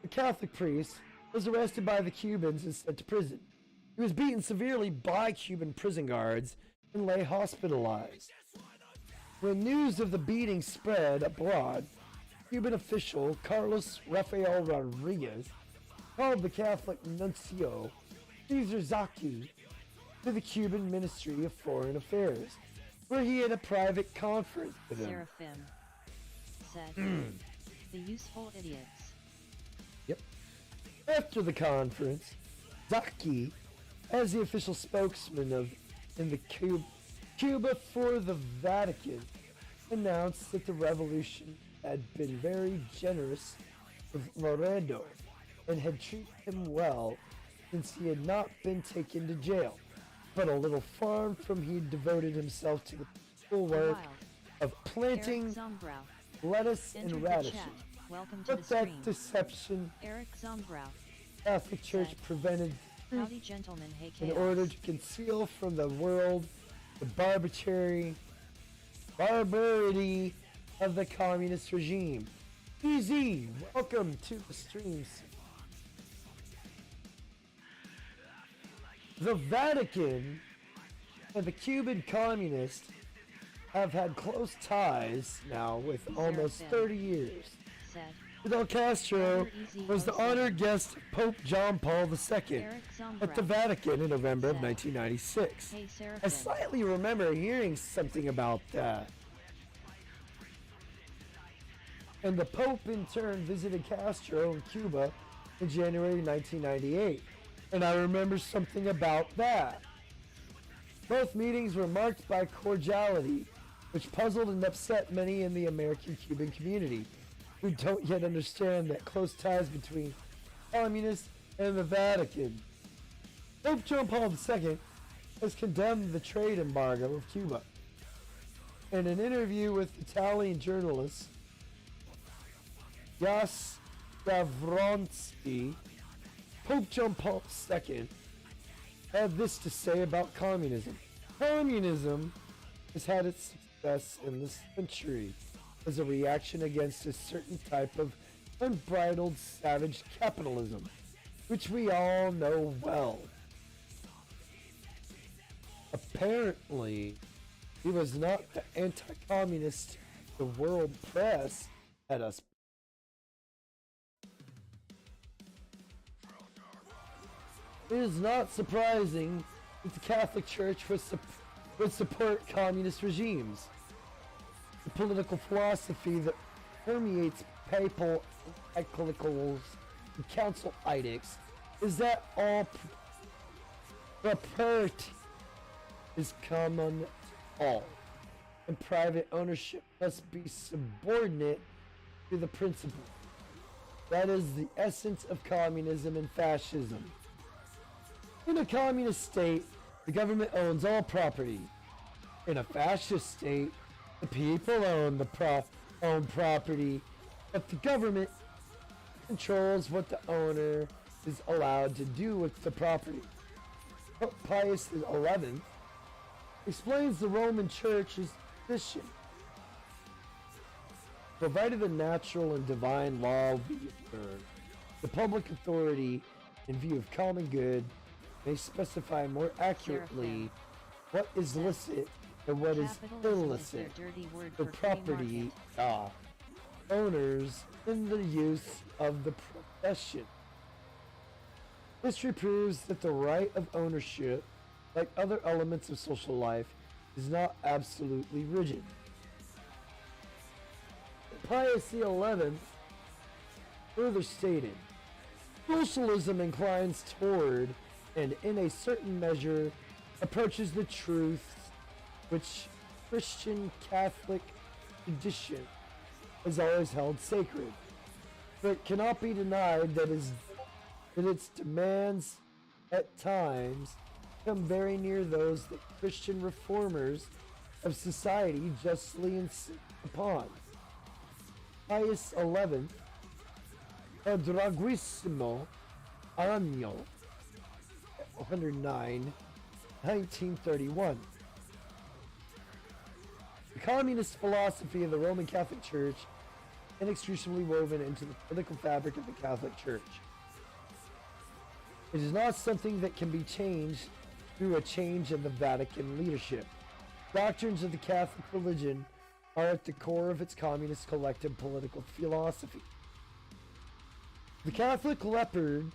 a Catholic priest, was arrested by the Cubans and sent to prison. He was beaten severely by Cuban prison guards and lay hospitalized. When news of the beating spread abroad, Cuban official Carlos Rafael Rodriguez called the Catholic nuncio Caesar Zachi to the Cuban Ministry of Foreign Affairs, where he had a private conference with him. Seraphim said, "The useful idiots." Yep. After the conference, Zachi, as the official spokesman in the Cuba for the Vatican, announced that the revolution had been very generous with Loredo and had treated him well since he had not been taken to jail. But a little far from he devoted himself to the peaceful work of planting lettuce and radishes. But that deception, Catholic Church prevented Howdy, gentlemen. Hey, in order to conceal from the world the barbarity of the communist regime. Easy, welcome to the streams. The Vatican and the Cuban communists have had close ties now with almost 30 years. Said, Fidel Castro was the honored guest of Pope John Paul II at the Vatican in November of 1996. Hey, I Seraphim. slightly remember hearing something about that. And the Pope in turn visited Castro in Cuba in January 1998. And I remember something about that. Both meetings were marked by cordiality, which puzzled and upset many in the American Cuban community, who don't yet understand that close ties between communists and the Vatican. Pope John Paul II has condemned the trade embargo of Cuba. In an interview with Italian journalist Jas Gavronsky, Pope John Paul II had this to say about communism. Communism has had its success in this century as a reaction against a certain type of unbridled savage capitalism, which we all know well. Apparently, he was not the anti-communist the world press had us. It is not surprising that the Catholic Church would support communist regimes. The political philosophy that permeates papal encyclicals and council edicts is that all property is common to all, and private ownership must be subordinate to the principle. That is the essence of communism and fascism. In a communist state, the government owns all property. In a fascist state, the people own property, but the government controls what the owner is allowed to do with the property. Pope Pius XI explains the Roman Church's position. Provided the natural and divine law be observed, the public authority, in view of common good, may specify more accurately what is licit and what is illicit for property owners in the use of the profession. History proves that the right of ownership, like other elements of social life, is not absolutely rigid. Pius XI further stated, socialism inclines toward, and in a certain measure, approaches the truths which Christian Catholic tradition has always held sacred, but it cannot be denied that its demands at times come very near those that Christian reformers of society justly insist upon. Pius XI, Quadragesimo Anno 109, 1931. The communist philosophy of the Roman Catholic Church inextricably woven into the political fabric of the Catholic Church. It is not something that can be changed through a change in the Vatican leadership. Doctrines of the Catholic religion are at the core of its communist collective political philosophy. The Catholic leopard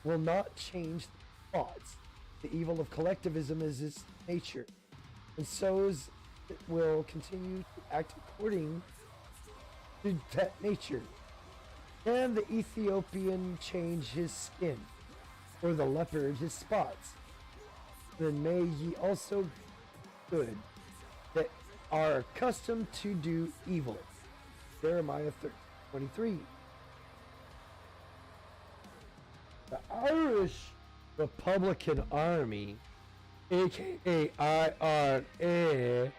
will not change thoughts. The evil of collectivism is its nature, and so it will continue to act according to that nature. Can the Ethiopian change his skin, or the leopard his spots? Then may ye also good that are accustomed to do evil. Jeremiah 23. The Irish Republican Army, aka IRA,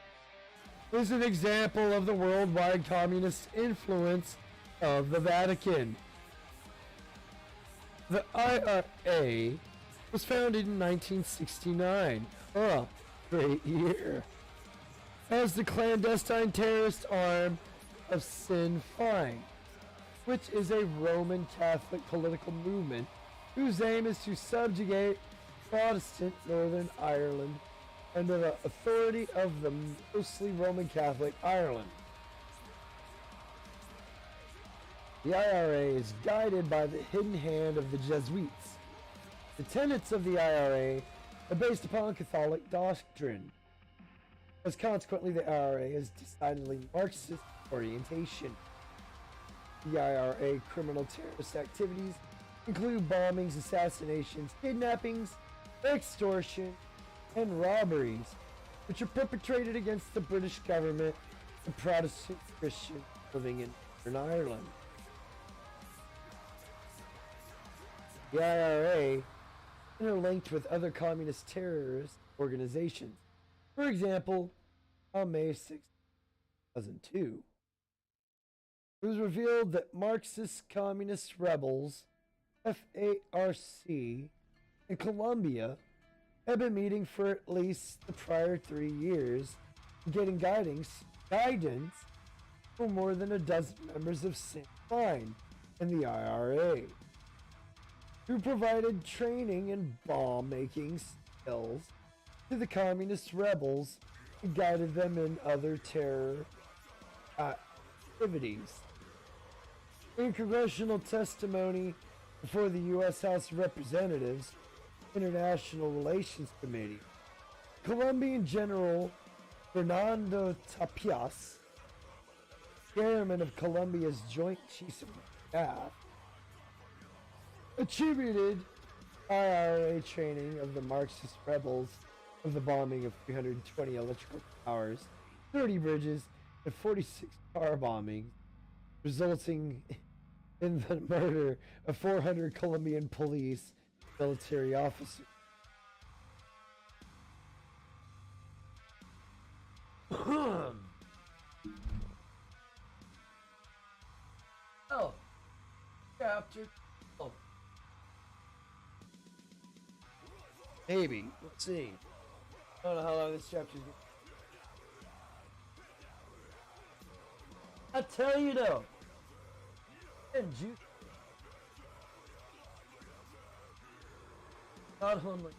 is an example of the worldwide communist influence of the Vatican. The IRA was founded in 1969, great year, as the clandestine terrorist arm of Sinn Féin, which is a Roman Catholic political movement whose aim is to subjugate Protestant Northern Ireland under the authority of the mostly Roman Catholic Ireland. The IRA is guided by the hidden hand of the Jesuits. The tenets of the IRA are based upon Catholic doctrine. As consequently, the IRA is decidedly Marxist orientation. The IRA criminal terrorist activities include bombings, assassinations, kidnappings, extortion, and robberies, which are perpetrated against the British government and Protestant Christians living in Northern Ireland. The IRA interlinked with other communist terrorist organizations. For example, on May 6, 2002, it was revealed that Marxist communist rebels, FARC, in Colombia had been meeting for at least the prior 3 years, getting guidance from more than a dozen members of Sinn Féin and the IRA, who provided training in bomb-making skills to the communist rebels and guided them in other terror activities. In congressional testimony before the U.S. House of Representatives International Relations Committee, Colombian General Fernando Tapias, chairman of Colombia's Joint Chiefs of Staff, attributed IRA training of the Marxist rebels of the bombing of 320 electrical towers, 30 bridges, and 46 car bombings, resulting in the murder of 400 Colombian police military officers. Oh, chapter 12. Maybe. Let's see. I don't know how long this chapter's gonna. I tell you though, and you not only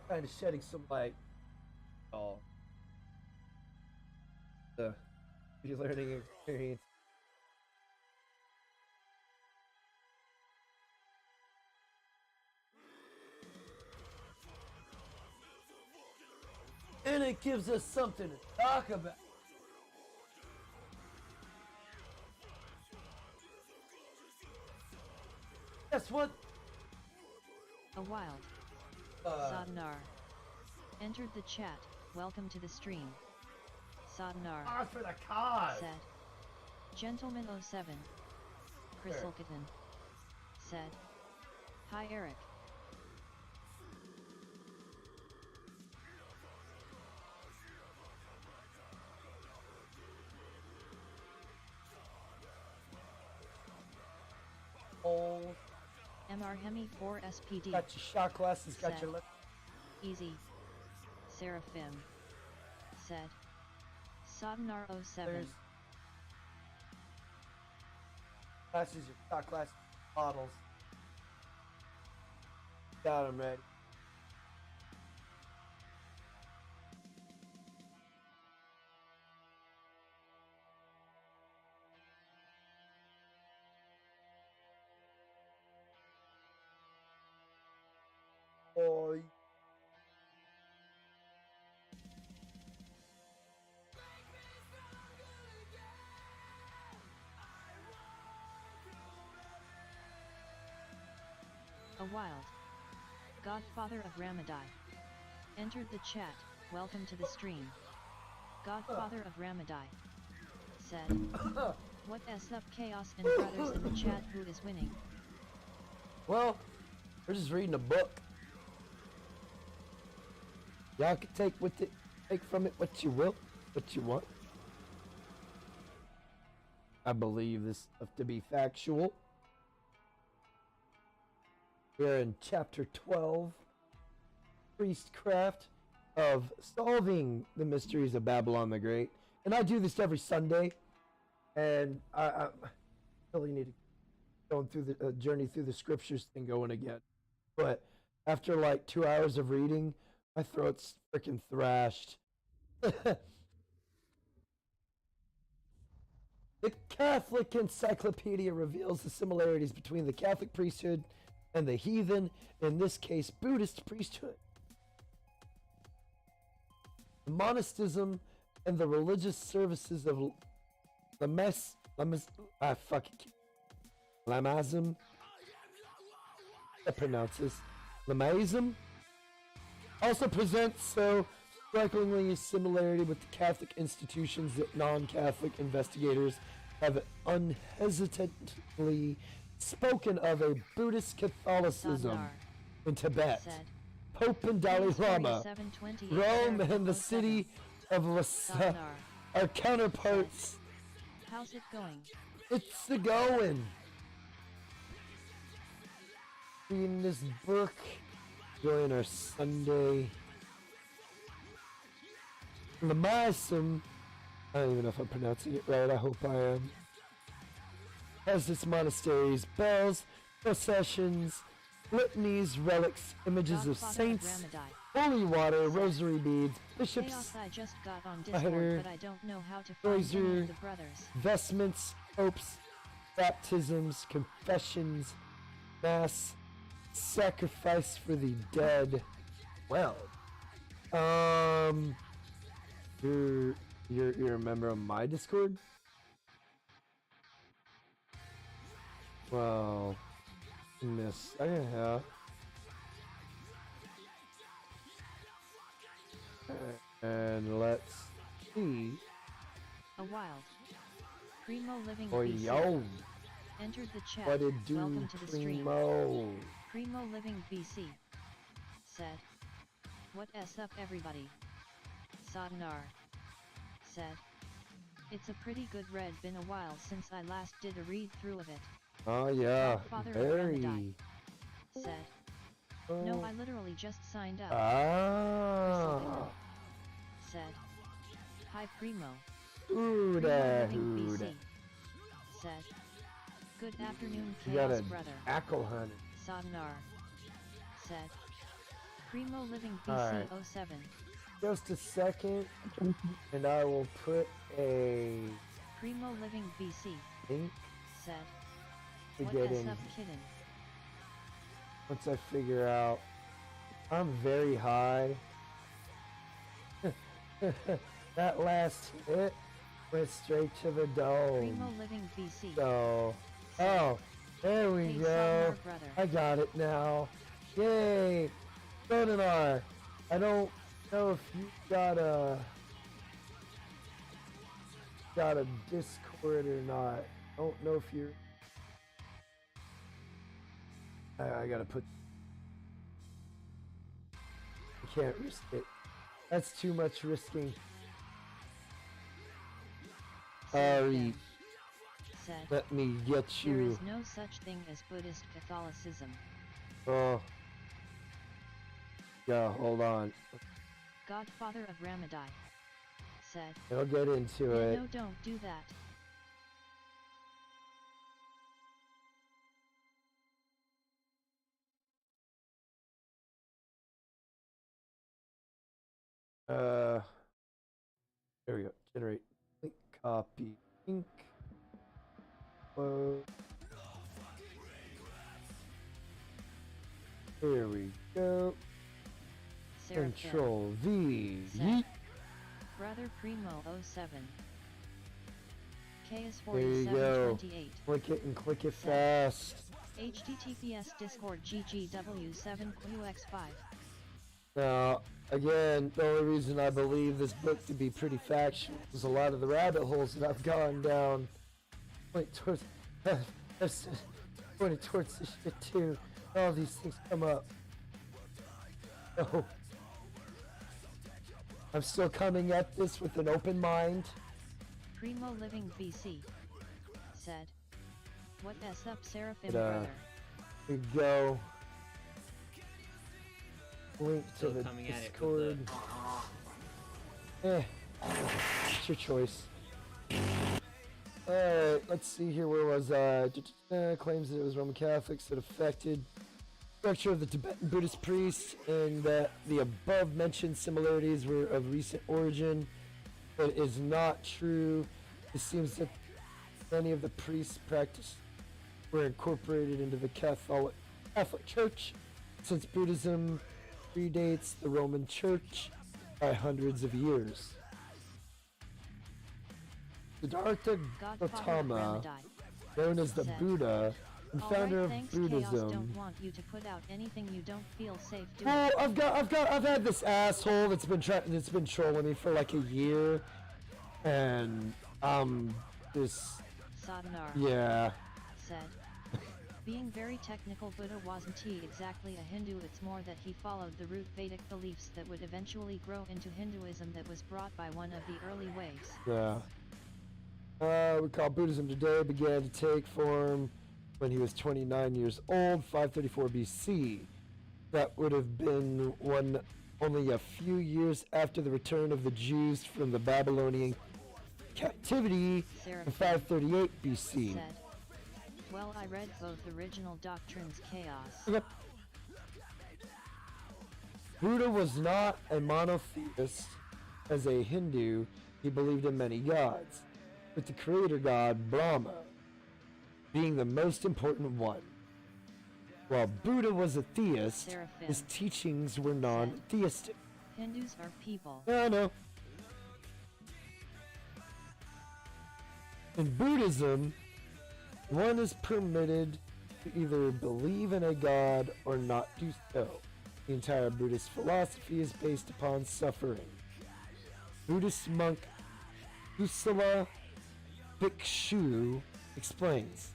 kind of shedding some light on the learning experience. And it gives us something to talk about. Guess what? A wild. Sadnar. Entered the chat. Welcome to the stream. Sadnar. Ah, for the cause. Said. Gentleman 07. Chris Sure. Ilkatan. Said. Hi Eric. Oh, MR Hemi 4 SPD. got your shot glasses, got Set. your lip. Easy. Seraphim. Said. Sadnar 07. There's glasses, your shot glasses, bottles. Got them ready. Oh, A wild. Godfather of Ramadai. Entered the chat. Welcome to the stream. Godfather of Ramadai. Said. What s up chaos and brothers in the chat, who is winning? well, we're just reading a book. Y'all can take from it what you will, what you want. I believe this stuff to be factual. We're in chapter 12, Priestcraft, of Solving the Mysteries of Babylon the Great. And I do this every Sunday, and I really need to go through the journey through the scriptures thing going again. But after like 2 hours of reading, my throat's freaking thrashed. The Catholic Encyclopedia reveals the similarities between the Catholic priesthood and the heathen, in this case, Buddhist priesthood. Monasticism and the religious services of Lamazism, that pronounces Lamaism, also presents so strikingly a similarity with the Catholic institutions that non-Catholic investigators have unhesitantly spoken of a Buddhist Catholicism Sadnar. in Tibet. Said. Pope and Dalai Lama, 4728 Rome, Sarah and the 07. city of Lhasa Sadnar. are counterparts. How's it going? It's the going. Reading this book, enjoying our Sunday. Lamaism, I don't even know if I'm pronouncing it right, I hope I am, has its monasteries, bells, processions, litanies, relics, images of Godfather saints, Ramadai. holy water, rosary beads, bishops, Chaos, I just got on Header, Discord, but I don't know how to find any Fraser, of the brothers. vestments, popes, baptisms, confessions, mass, sacrifice for the dead. Well, you're a member of my Discord? Well, miss, I have. And let's see. A wild. Primo Living Oh, BC. yo, Entered the chat. what it do, Welcome to the stream. Primo? Primo Living BC. Said. What s up everybody? Sadnar. Said. It's a pretty good read, been a while since I last did a read through of it. Oh yeah, Godfather of very. Ramadai. Said. No, I literally just signed up. Ah. Said. Hi Primo. Hooda, Primo Living hooda. BC. Said. Good afternoon, You got Chaos a Brother. jackal hunter. Sadnar. Said. Primo Living BC Alright. 07. Just a second, and I will put a Primo Living BC. link Said. to What get S in. up kiddin'? Once I figure out, I'm very high. That last hit went straight to the dome. Primo Living BC. So, oh, there we Hey, go. Sadnar brother. I got it now. Yay! Sonanar, I don't know if you got a Discord or not. I don't know if you're. I gotta put. I can't risk it. That's too much risking. Alright, Said. let me get There you. is no such thing as Buddhist Catholicism. Oh. Yeah, hold on. Godfather of Ramadai. Said. I'll get into Yeah, it. no, don't do that. There we go. Generate link, copy link. Whoa. There we go. Seraphim. Control V. Set. Yeet. Brother Primo 07. KS There you go. 4728. Click it and click it Set. fast. HTTPS Discord GGW7QX5. Now, again, the only reason I believe this book to be pretty factual is a lot of the rabbit holes that I've gone down point towards, pointed towards this shit too. All these things come up. Oh. I'm still coming at this with an open mind. Primo Living BC. Said. What S up Seraphim But, brother? Here we go. Link to Still the coming at it Discord. with It's your choice. Alright, let's see here. Where was I? Claims that it was Roman Catholics that affected structure of the Tibetan Buddhist priests, and that the above mentioned similarities were of recent origin, but it is not true. It seems that many of the priests' practice were incorporated into the Catholic Church, since Buddhism predates the Roman Church by hundreds of years. Siddhartha Godfather of Gautama, Ramadai. known as the Said. Buddha and founder Alright, of thanks Chaos, Buddhism. don't want you to put out anything you don't feel safe doing. Well, I've had this asshole that's been trolling me for like a year, and this, Sadnar. yeah. Said. Being very technical, Buddha wasn't he exactly a Hindu, it's more that he followed the root Vedic beliefs that would eventually grow into Hinduism that was brought by one of the early waves. Yeah. We call Buddhism today began to take form when he was 29 years old, 534 BC. That would have been only a few years after the return of the Jews from the Babylonian captivity in 538 BC. Said. Well, I read both original doctrines, Chaos. Yep. Buddha was not a monotheist. As a Hindu, he believed in many gods, with the creator god Brahma being the most important one. While Buddha was a theist, Seraphim. his teachings were non-theistic. Hindus are people. Yeah, I know. In Buddhism, one is permitted to either believe in a god or not do so. The entire Buddhist philosophy is based upon suffering. Buddhist monk Kusala Bhikshu explains,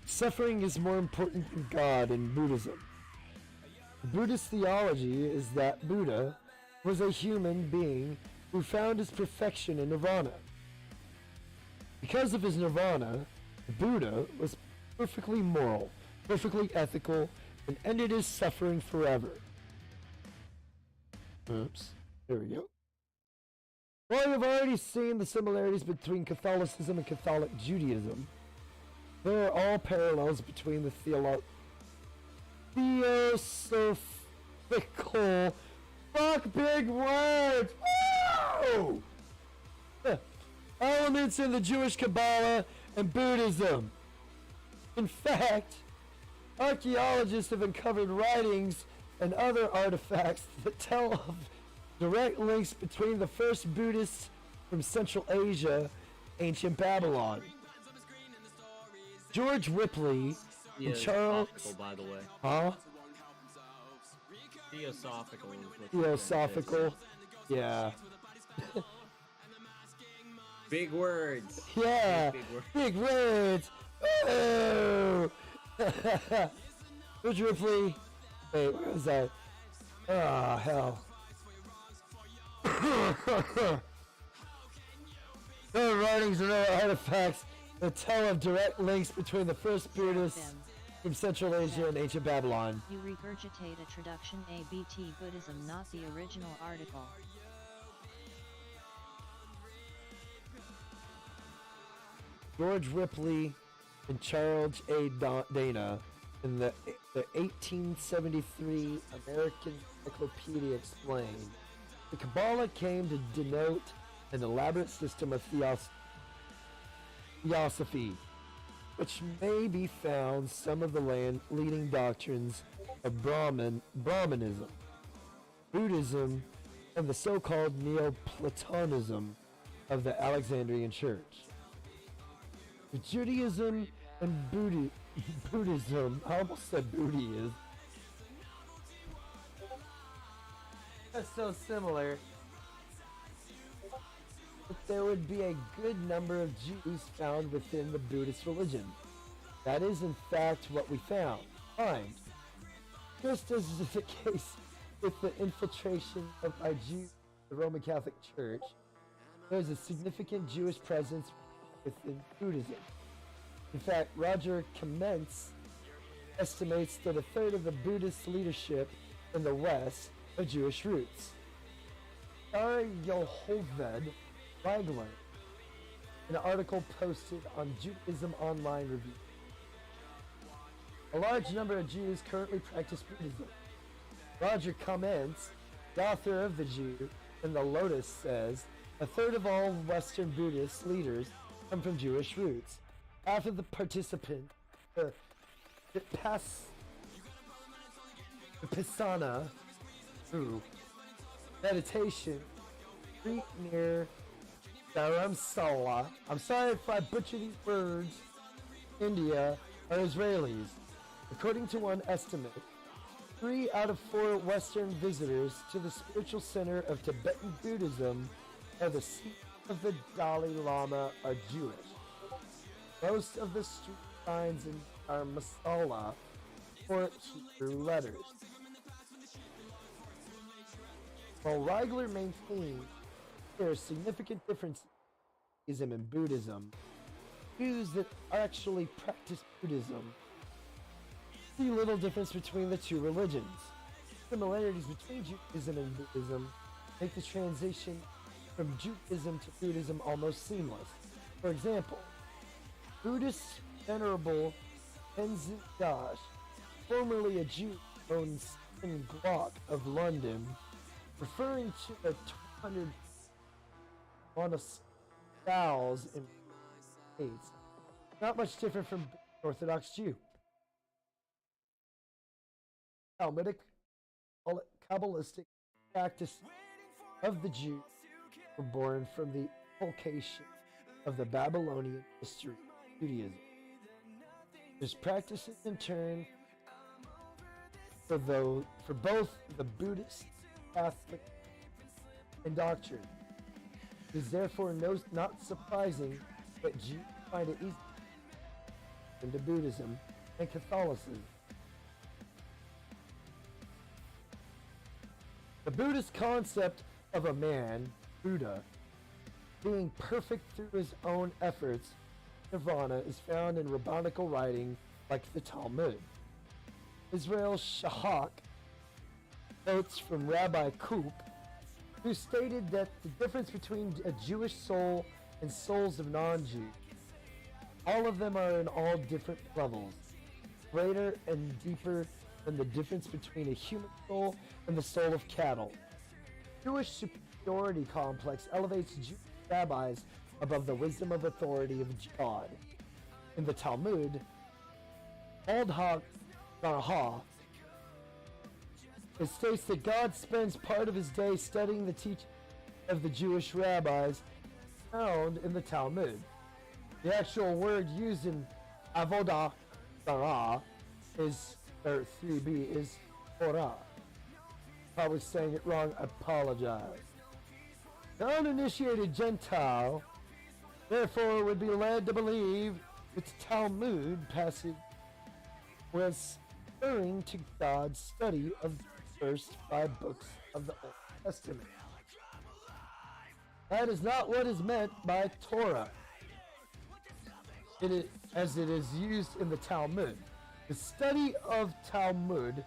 suffering is more important than God in Buddhism. Buddhist theology is that Buddha was a human being who found his perfection in nirvana. Because of his nirvana, Buddha was perfectly moral, perfectly ethical, and ended his suffering forever. Oops. There we go. Well, you've already seen the similarities between Catholicism and Catholic Judaism. There are all parallels between the theosophical, fuck big words, woo! Elements in the Jewish Kabbalah and Buddhism. In fact, archaeologists have uncovered writings and other artifacts that tell of direct links between the first Buddhists from Central Asia, ancient Babylon. George Ripley and Charles... by the way. Huh? Theosophical. Is what Theosophical. Yeah. Big words. Yeah. Big words. Oh! George Ripley. Wait, where was that? Ah, hell. There are writings and other artifacts that tell of direct links between the first Buddhists from Central Asia and ancient Babylon. You regurgitate a traduction ABT Buddhism, not the original article. George Ripley and Charles A. Dana in the 1873 American Encyclopedia explained, the Kabbalah came to denote an elaborate system of theosophy, which may be found some of the leading doctrines of Brahmanism, Buddhism, and the so-called Neoplatonism of the Alexandrian Church. Judaism and Buddhism, I almost said Buddhism. That's so similar. But there would be a good number of Jews found within the Buddhist religion. That is in fact what we find. Just as is the case with the infiltration by Jews in the Roman Catholic Church, there is a significant Jewish presence within Buddhism. In fact, Roger Clements estimates that a third of the Buddhist leadership in the West have Jewish roots. Yohoved Wagler, an article posted on Judaism Online Review. A large number of Jews currently practice Buddhism. Roger comments, the author of The Jew in the Lotus, says, a third of all Western Buddhist leaders come from Jewish roots. Half of the participants, the Vipassana, meditation, retreat near Dharamsala, I'm sorry if I butcher these words, India, are Israelis. According to one estimate, 3 out of 4 Western visitors to the spiritual center of Tibetan Buddhism or the seat of the Dalai Lama are Jewish. Most of the street signs in Dharamsala support Hebrew letters. While Reigler maintains there are significant differences in Judaism and Buddhism, Jews that actually practice Buddhism see little difference between the two religions. Similarities between Judaism and Buddhism make the transition from Judaism to Buddhism almost seamless. For example, Buddhist Venerable Tenzin Dash, formerly a Jew, owns in Glock of London, referring to the 200 monastics in States, not much different from Orthodox Jew. Talmudic, Kabbalistic practice of the Jews were born from the inculcation of the Babylonian history of Judaism. This practices in turn for both the Buddhist, Catholic, and doctrine. It is therefore not surprising that Jews find it easy into Buddhism and Catholicism. The Buddhist concept of a man, Buddha, being perfect through his own efforts, nirvana, is found in rabbinical writing like the Talmud. Israel Shahak quotes from Rabbi Kook, who stated that the difference between a Jewish soul and souls of non-Jews, all of them are in all different levels, greater and deeper than the difference between a human soul and the soul of cattle. Jewish superiority complex elevates Jewish rabbis above the wisdom of authority of God. In the Talmud, Aldhach Narha, it states that God spends part of his day studying the teaching of the Jewish rabbis found in the Talmud. The actual word used in Avodah Zarah is, or 3b, is Torah. Probably saying it wrong, I apologize. The uninitiated Gentile, therefore, would be led to believe that the Talmud passage was referring to God's study of the first 5 books of the Old Testament. That is not what is meant by Torah, as it is used in the Talmud. The study of Talmud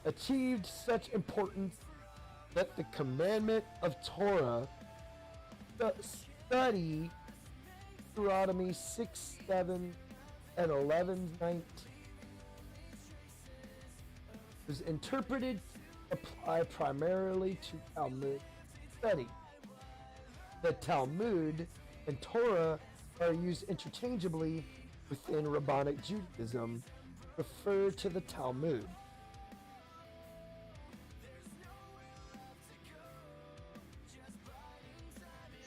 achieved such importance that the commandment of Torah, the study Deuteronomy 6, 7, and 11, 19, was interpreted to apply primarily to Talmud study. The Talmud and Torah are used interchangeably within Rabbinic Judaism, refer to the Talmud.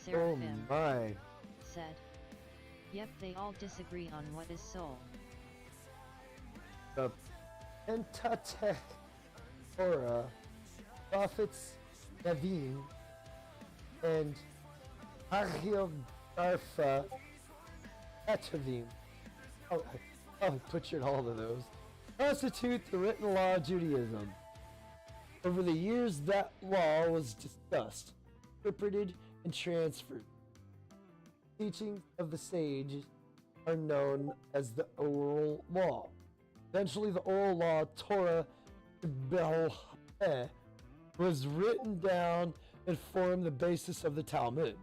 Seraphim Oh my. said, "Yep, they all disagree on what is soul." The Pentateuch, Torah, prophets, Nevi'im, and Hagiographa, Ketuvim, I butchered all of those, constitute the written law of Judaism. Over the years, that law was discussed, interpreted, and transferred. Teachings of the sages are known as the oral law. Eventually, the oral law, Torah Bel-Peh, was written down and formed the basis of the Talmud.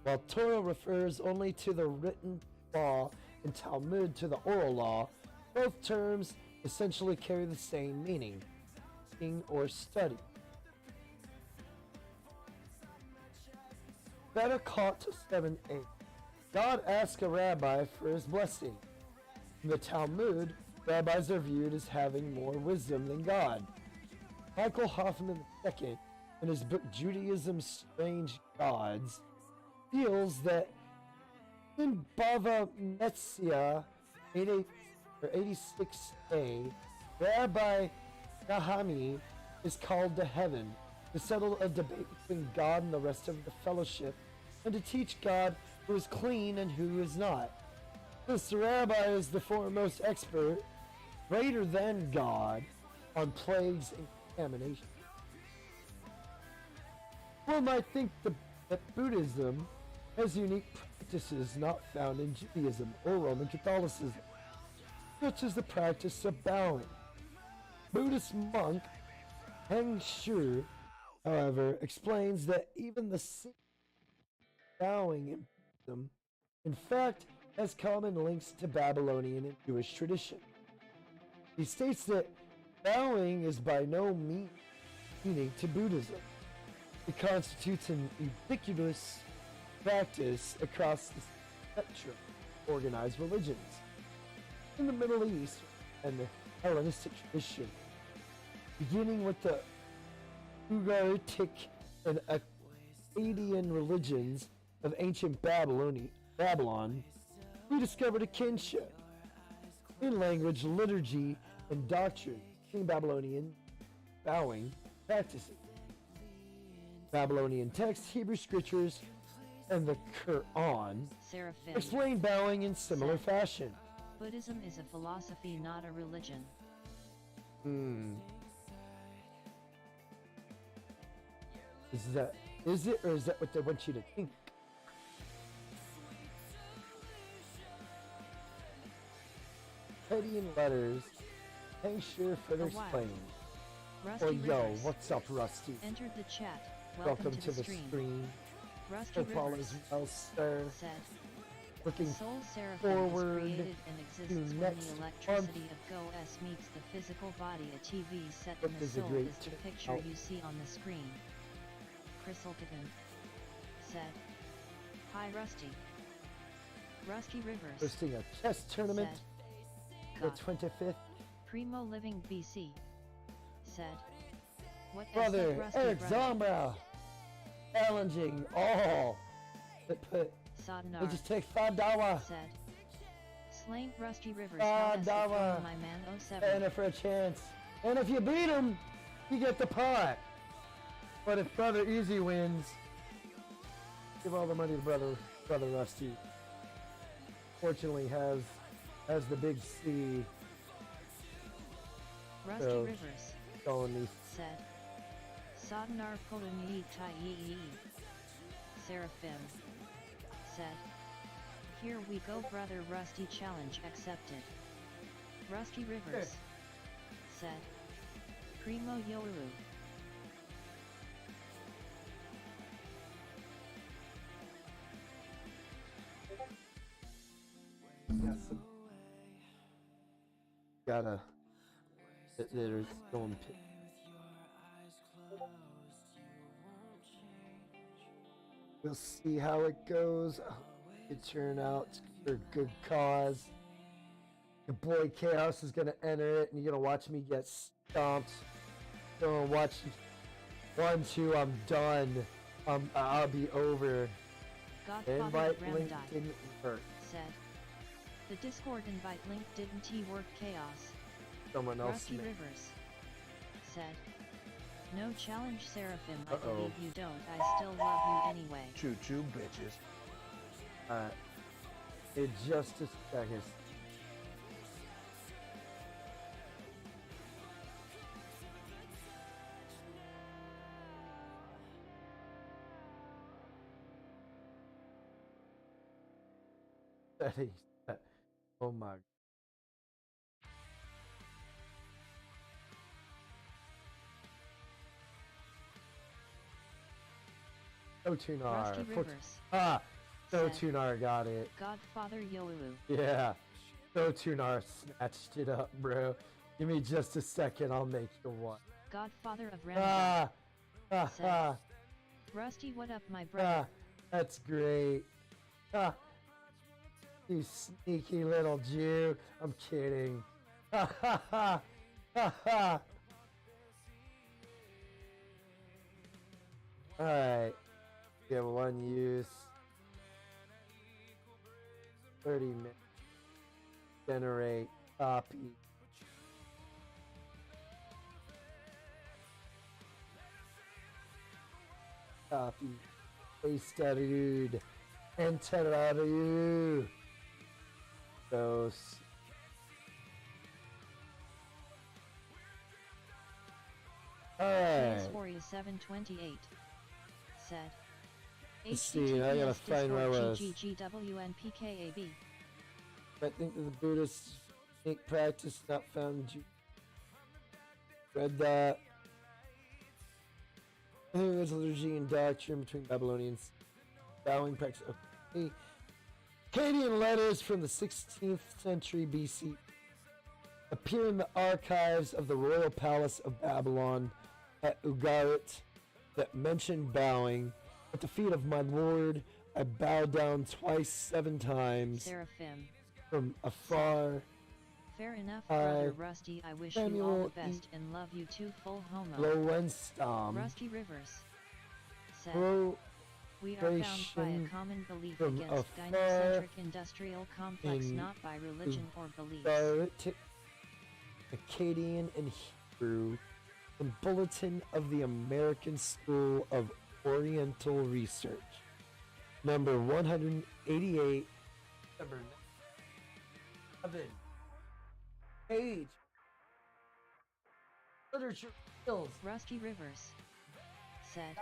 While Torah refers only to the written law and Talmud to the oral law, both terms essentially carry the same meaning, teaching or study. Berachot 7:8. God asks a rabbi for his blessing. In the Talmud, rabbis are viewed as having more wisdom than God. Michael Hoffman II, in his book Judaism's Strange Gods, feels that in Bava Metzia 86a, Rabbi Nahami is called to heaven to settle a debate between God and the rest of the fellowship, and to teach God who is clean and who is not. This rabbi is the foremost expert, greater than God, on plagues and contamination. One might think that Buddhism has unique practices not found in Judaism or Roman Catholicism, such as the practice of bowing. Buddhist monk Heng Shu, however, explains that even the bowing in Buddhism, in fact, has common links to Babylonian and Jewish tradition. He states that bowing is by no means unique to Buddhism. It constitutes an ubiquitous practice across the spectrum of organized religions. In the Middle East and the Hellenistic tradition, beginning with the Ugaritic and Akkadian religions of ancient Babylon, we discovered a kinship in language, liturgy, and doctrine between Babylonian bowing practices. Babylonian texts, Hebrew scriptures, and the Quran Seraphim explain bowing in similar fashion. Buddhism is a philosophy, not a religion. Is it, or is that what they want you to think? Canadian letters. Thanks sure for The this Wild. playing. Rusty Oh yo, Rivers. what's up, Rusty? Entered the chat. Welcome to the stream. Rusty Hope all Rivers is well, sir. said, Looking Soul Seraphim forward is created and exists when next the electricity of GOS meets the physical body. A TV set in Hope the is a soul great is the turnout. picture you see on the screen. Chrysaltican said, Hi Rusty. Rusty Rivers hosting a chess tournament said, the God. 25th. Primo Living BC said, What Brother up, Rusty Eric brother? Zombra challenging all that put. Sodnar They just take $5 said, Slain Rusty Rivers, Ah, how has it Dava. gone, my man 07? and for a chance. And if you beat him, you get the pot. But if Brother Easy wins, give all the money to Brother Rusty. Fortunately, has the big C Rusty so- Rivers going these. said, Sodnar Podani Tai Seraphim said, Here we go, brother. Rusty challenge accepted. Rusty Rivers said, Primo Yoru. Gotta. There's going. We'll see how it goes. I hope it turn out for a good cause. Your boy Chaos is gonna enter it, and you're gonna watch me get stomped. You're gonna watch 1, 2. I'm done. I'll be over. Godfather Invite of link Ramadai didn't work. said, The Discord invite link didn't work. Chaos. Someone else. Rusty may- Rivers said, No challenge, Seraphim. I Uh-oh. believe you don't. I still love you anyway. Choo choo, bitches. In just a second. Settings. Oh my. No tunar. Rusty Rivers No said, tunar got it. Godfather Youlu Yeah. No tunar snatched it up, bro. Give me just a second. I'll make you one. Godfather of Ramadai said, Ah. Rusty, what up, my Ah, brother? that's great. Ah, you sneaky little Jew. I'm kidding. Ha ha ha. Ha ha. Alright. We have one use. 30 minutes. Generate. Copy. Copy. Paste that dude. Enter that dude. Those. Alright. PS4 728 said, Let's see, I gotta find where I was. GGGWNPKAB. I think that the Buddhist snake practice not found in read that. I think there's a liturgy and doctrine between Babylonians. Bowing practice. Okay. Akkadian letters from the 16th century BC appear in the archives of the royal palace of Babylon at Ugarit that mention bowing. At the feet of my lord, I bow down twice 7 times Seraphim. from afar. Fair enough, brother I, Rusty. I wish you all Samuel the best and love you too, full homo. Lowenstom. Rusty Rivers said, We are bound by a Prostration common belief from against afar gynocentric industrial complex, in not by religion or beliefs. Ugarit, Akkadian and Hebrew, and Bulletin of the American School of Oriental Research. Number 188. Number 7. Page. Literature skills. Rusty Rivers said,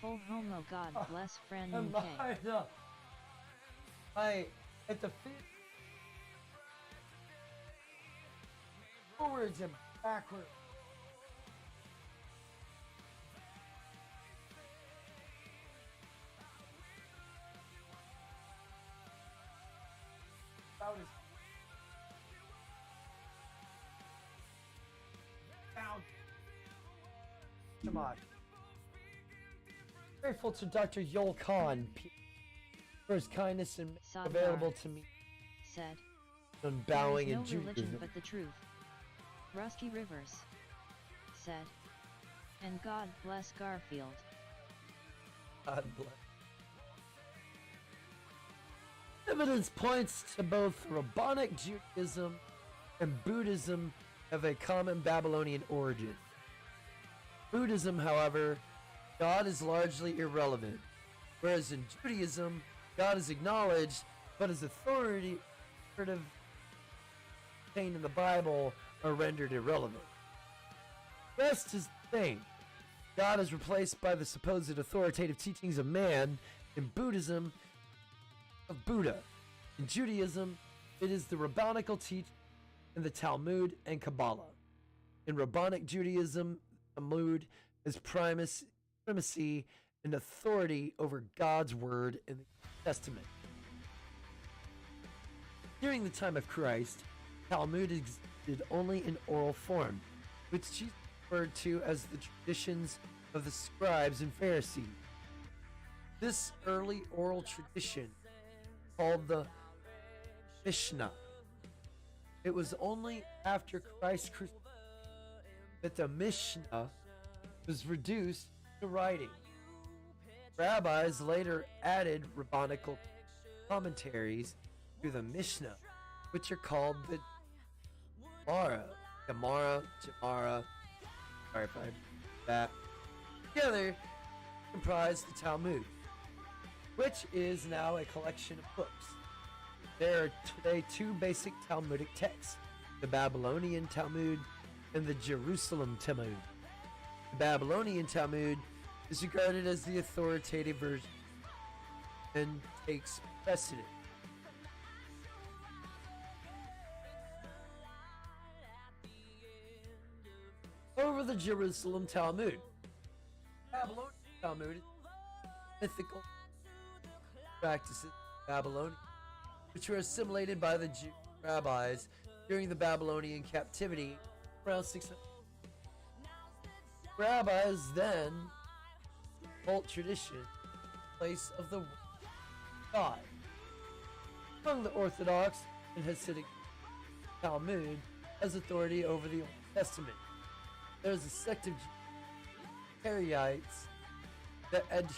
Full homo, God bless friend And UK. I at the feet. forwards and backwards. About as found. Come on. Grateful to Dr. Yol Khan for his kindness and Sadhguru available to me said, on "There bowing is no and religion Judaism. but the truth." Rusty Rivers said, "And God bless Garfield." God bless. Evidence points to both Rabbinic Judaism and Buddhism have a common Babylonian origin. Buddhism, however, God is largely irrelevant, whereas in Judaism, God is acknowledged, but his authority contained in the Bible are rendered irrelevant. Rest is the same. God is replaced by the supposed authoritative teachings of man. In Buddhism, of Buddha. In Judaism, it is the rabbinical teaching in the Talmud and Kabbalah. In Rabbinic Judaism, Talmud is primacy and authority over God's word in the Testament. During the time of Christ, Talmud existed only in oral form, which Jesus referred to as the traditions of the scribes and Pharisees. This early oral tradition, called the Mishnah, it was only after Christ's crucifixion that the Mishnah was reduced to writing. Rabbis later added rabbinical commentaries to the Mishnah, which are called the Gemara, sorry if I that. Together comprise the Talmud, which is now a collection of books. There are today two basic Talmudic texts, the Babylonian Talmud and the Jerusalem Talmud. The Babylonian Talmud is regarded as the authoritative version and takes precedent. Over the Jerusalem Talmud. Babylonian Talmud is mythical practices of Babylon, which were assimilated by the Jewish rabbis during the Babylonian captivity around 600. Rabbis then cult tradition in place of the word of God. Among the Orthodox and Hasidic, Talmud has authority over the Old Testament. There is a sect of Karaites that adhere to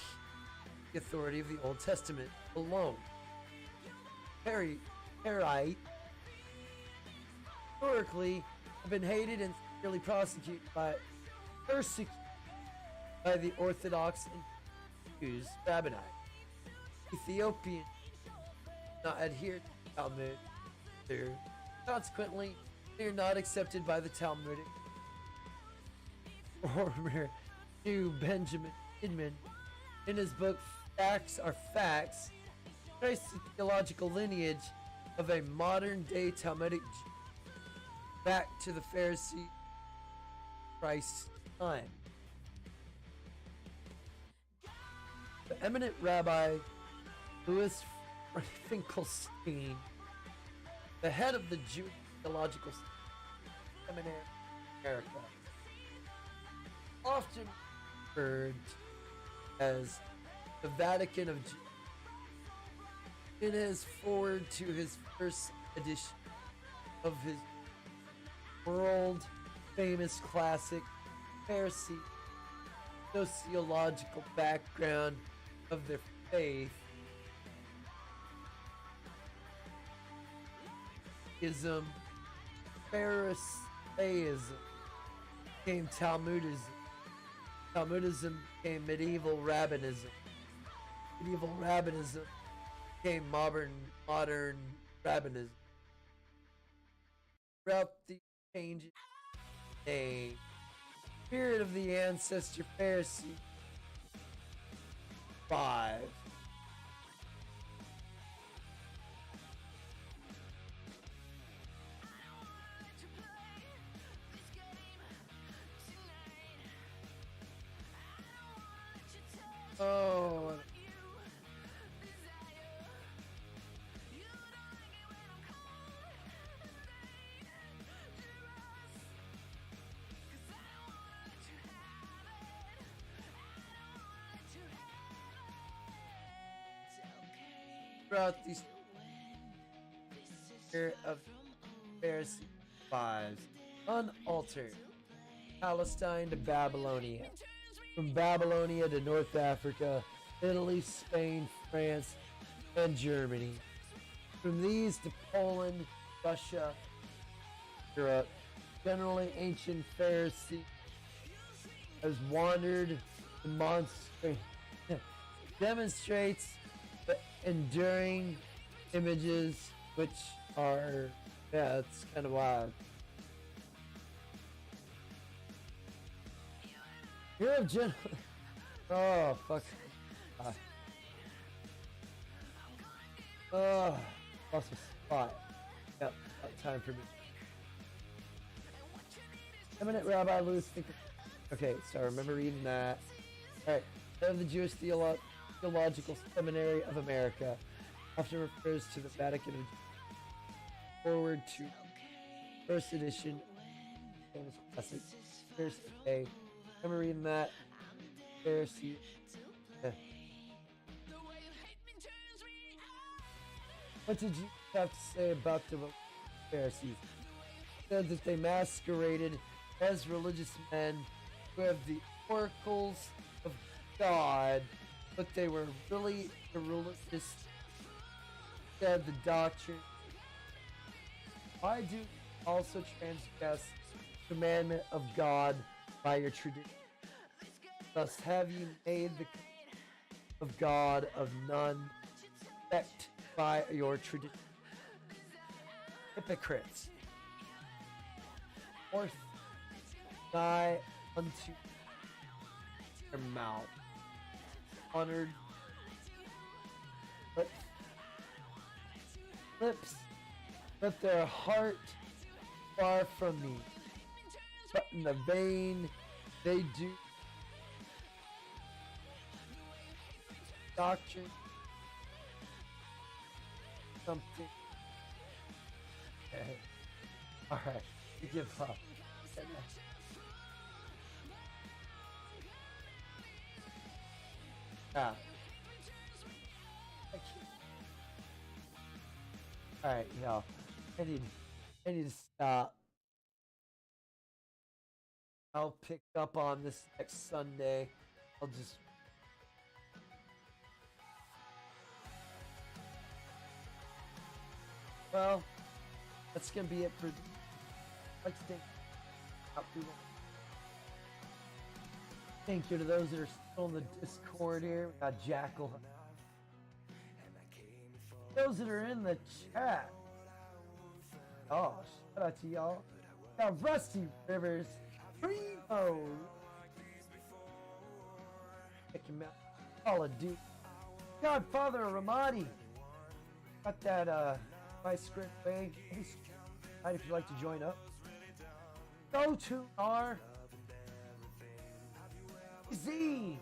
the authority of the Old Testament alone. Karaite historically have been hated and severely persecuted by the Orthodox and Jews rabbinate. Ethiopian not adhere to the Talmud. Consequently, they are not accepted by the Talmudic. Former Jew Benjamin Kidman, in his book Facts Are Facts, traced the theological lineage of a modern-day Talmudic Jew back to the Pharisee Christ's time. The eminent Rabbi Louis Finkelstein, the head of the Jewish Theological Seminary in America, often referred as the Vatican of Jews. In his foreword to his first edition of his world famous classic, Pharisee sociological background of their faith, Pharisaism became Talmudism. Talmudism became medieval rabbinism. Medieval rabbinism became modern rabbinism. Throughout the changing name, spirit of the ancestor Pharisee. 5. Oh. Throughout these year of Pharisee lives, unaltered, Palestine to Babylonia, from Babylonia to North Africa, Italy, Spain, France, and Germany, from these to Poland, Russia, Europe. Generally, ancient Pharisee has wandered, demonstrates the enduring images, which are, yeah, it's kind of wild. You're a general. Oh, fuck. Oh, lost my spot. Yep, time for me. Eminent Rabbi Louis. Okay, so I remember reading that. Alright, head of the Jewish Theological Seminary of America often refers to the Vatican forward to first edition famous classic. First day. Remember reading that. Pharisee. Yeah. What did you have to say about the Pharisees? Said that they masqueraded as religious men who have the oracles of God, but they were really the religious. Said the doctrine. Why do you also transgress the commandment of God by your tradition? Thus have you made the commandment of God of none effect by your tradition. Hypocrites. Fourth, nigh unto their mouth, honored lips, but their heart far from me. But in the vain they do doctrine something. Okay. Alright, we give up. Ah. Alright, yeah. I need to stop. I'll pick up on this next Sunday. I'll just well, that's gonna be it for like to thank you to those that are still in the Discord here. We got Jackal. Those that are in the chat. Oh, shout out to y'all. We got Rusty Rivers. Primo. Check him out. Call of Duty. Godfather Ramadi. Got that my script thing. If you'd like to join up. Go to our Z.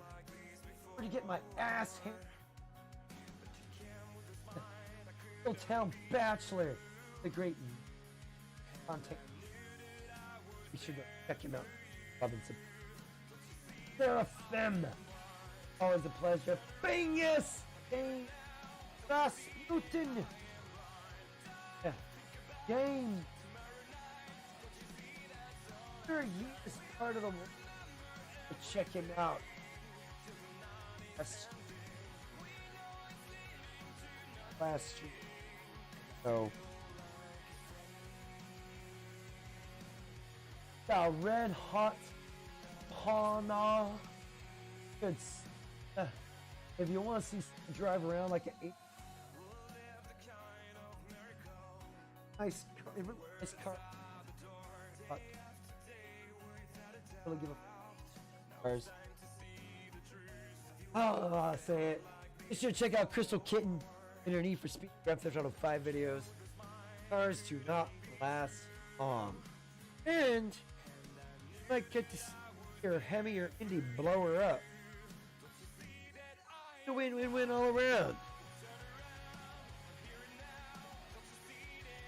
Where to get my ass hit. Town Bachelor. The great content. You should go check him out. Robinson. Seraphim. Always a pleasure. Bingus. Rasputin. Yeah. Game. Sure, he is part of the world. Check him out. Last stream. So. Got Red Hot Hana. Good. If you want to see drive around like an 8. Nice car. Really give a cars. Oh, I'll say it. Be sure to check out Crystal Kitten underneath for Speed Grand Theft Auto 5 videos. Cars do not last long. And you might get to see your Hemi or Indy blow her up. win all around.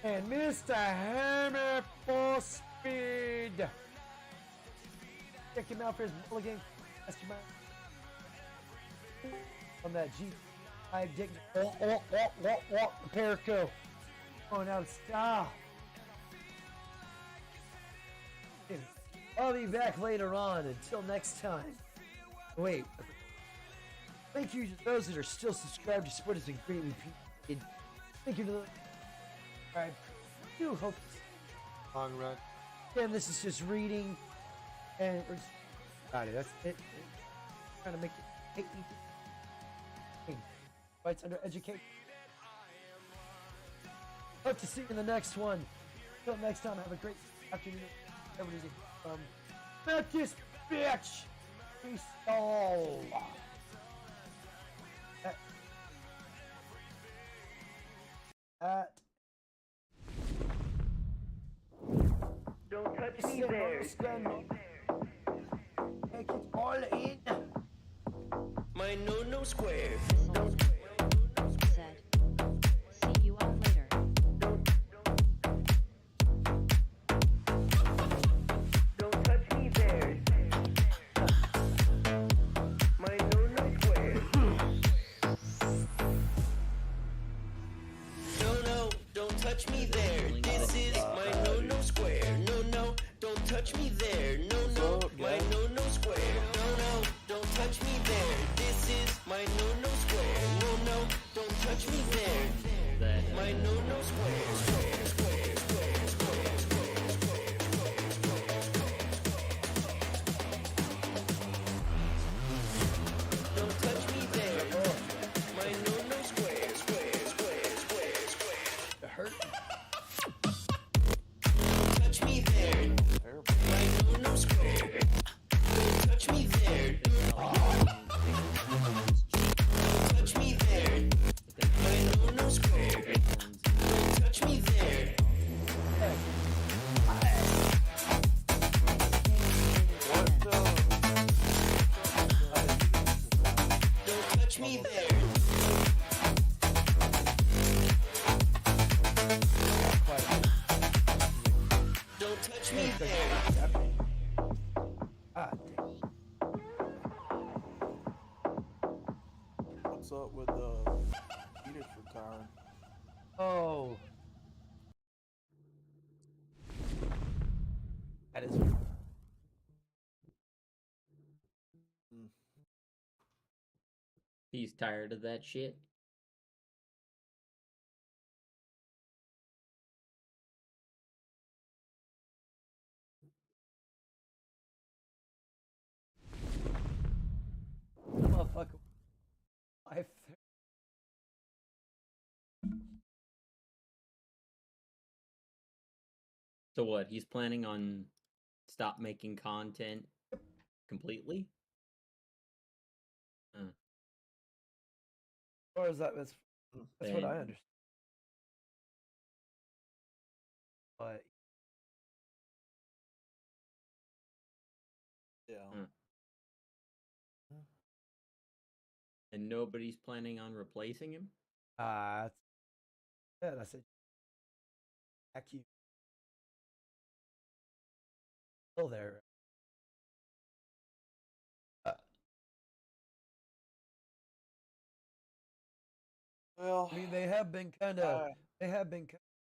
And Mr. Hammer for speed. Check him out for his mulligan. On that G5 dick. The Perico. Going out of style. I'll be back later on. Until next time. Wait. Thank you to those that are still subscribed to support us and greatly appreciated. Thank you to those. I do hope. Long run. Again, this is just reading, and we're just, got it. That's it. Trying to make it. Rights under education. Hope to see you in the next one. Until next time, have a great afternoon. Everybody, not this bitch. Peace all. At Don't touch me there. Take it all in. My no square. Said. See you all later. Don't touch me there. My no square. No, don't touch me there. This is my no square. No, don't touch me there. No, my no square. No, don't touch me there. This is my no square. No, don't touch me there. My no square. Don't touch me there. My no square. It hurt. Don't touch me there. My no square. Don't touch me there. Don't touch me there. My no square. Don't touch me there. Don't touch me there. Don't touch me there. Ah, damn. What's up with Peter's retiring? Oh. That is. He's tired of that shit. Motherfucker. Life. So what? He's planning on stop making content completely? Or is that that's what I Then- understand. But Yeah. And nobody's planning on replacing him? that's it. I said, heck you. Still there. Well, I mean, they have been kind of. They have been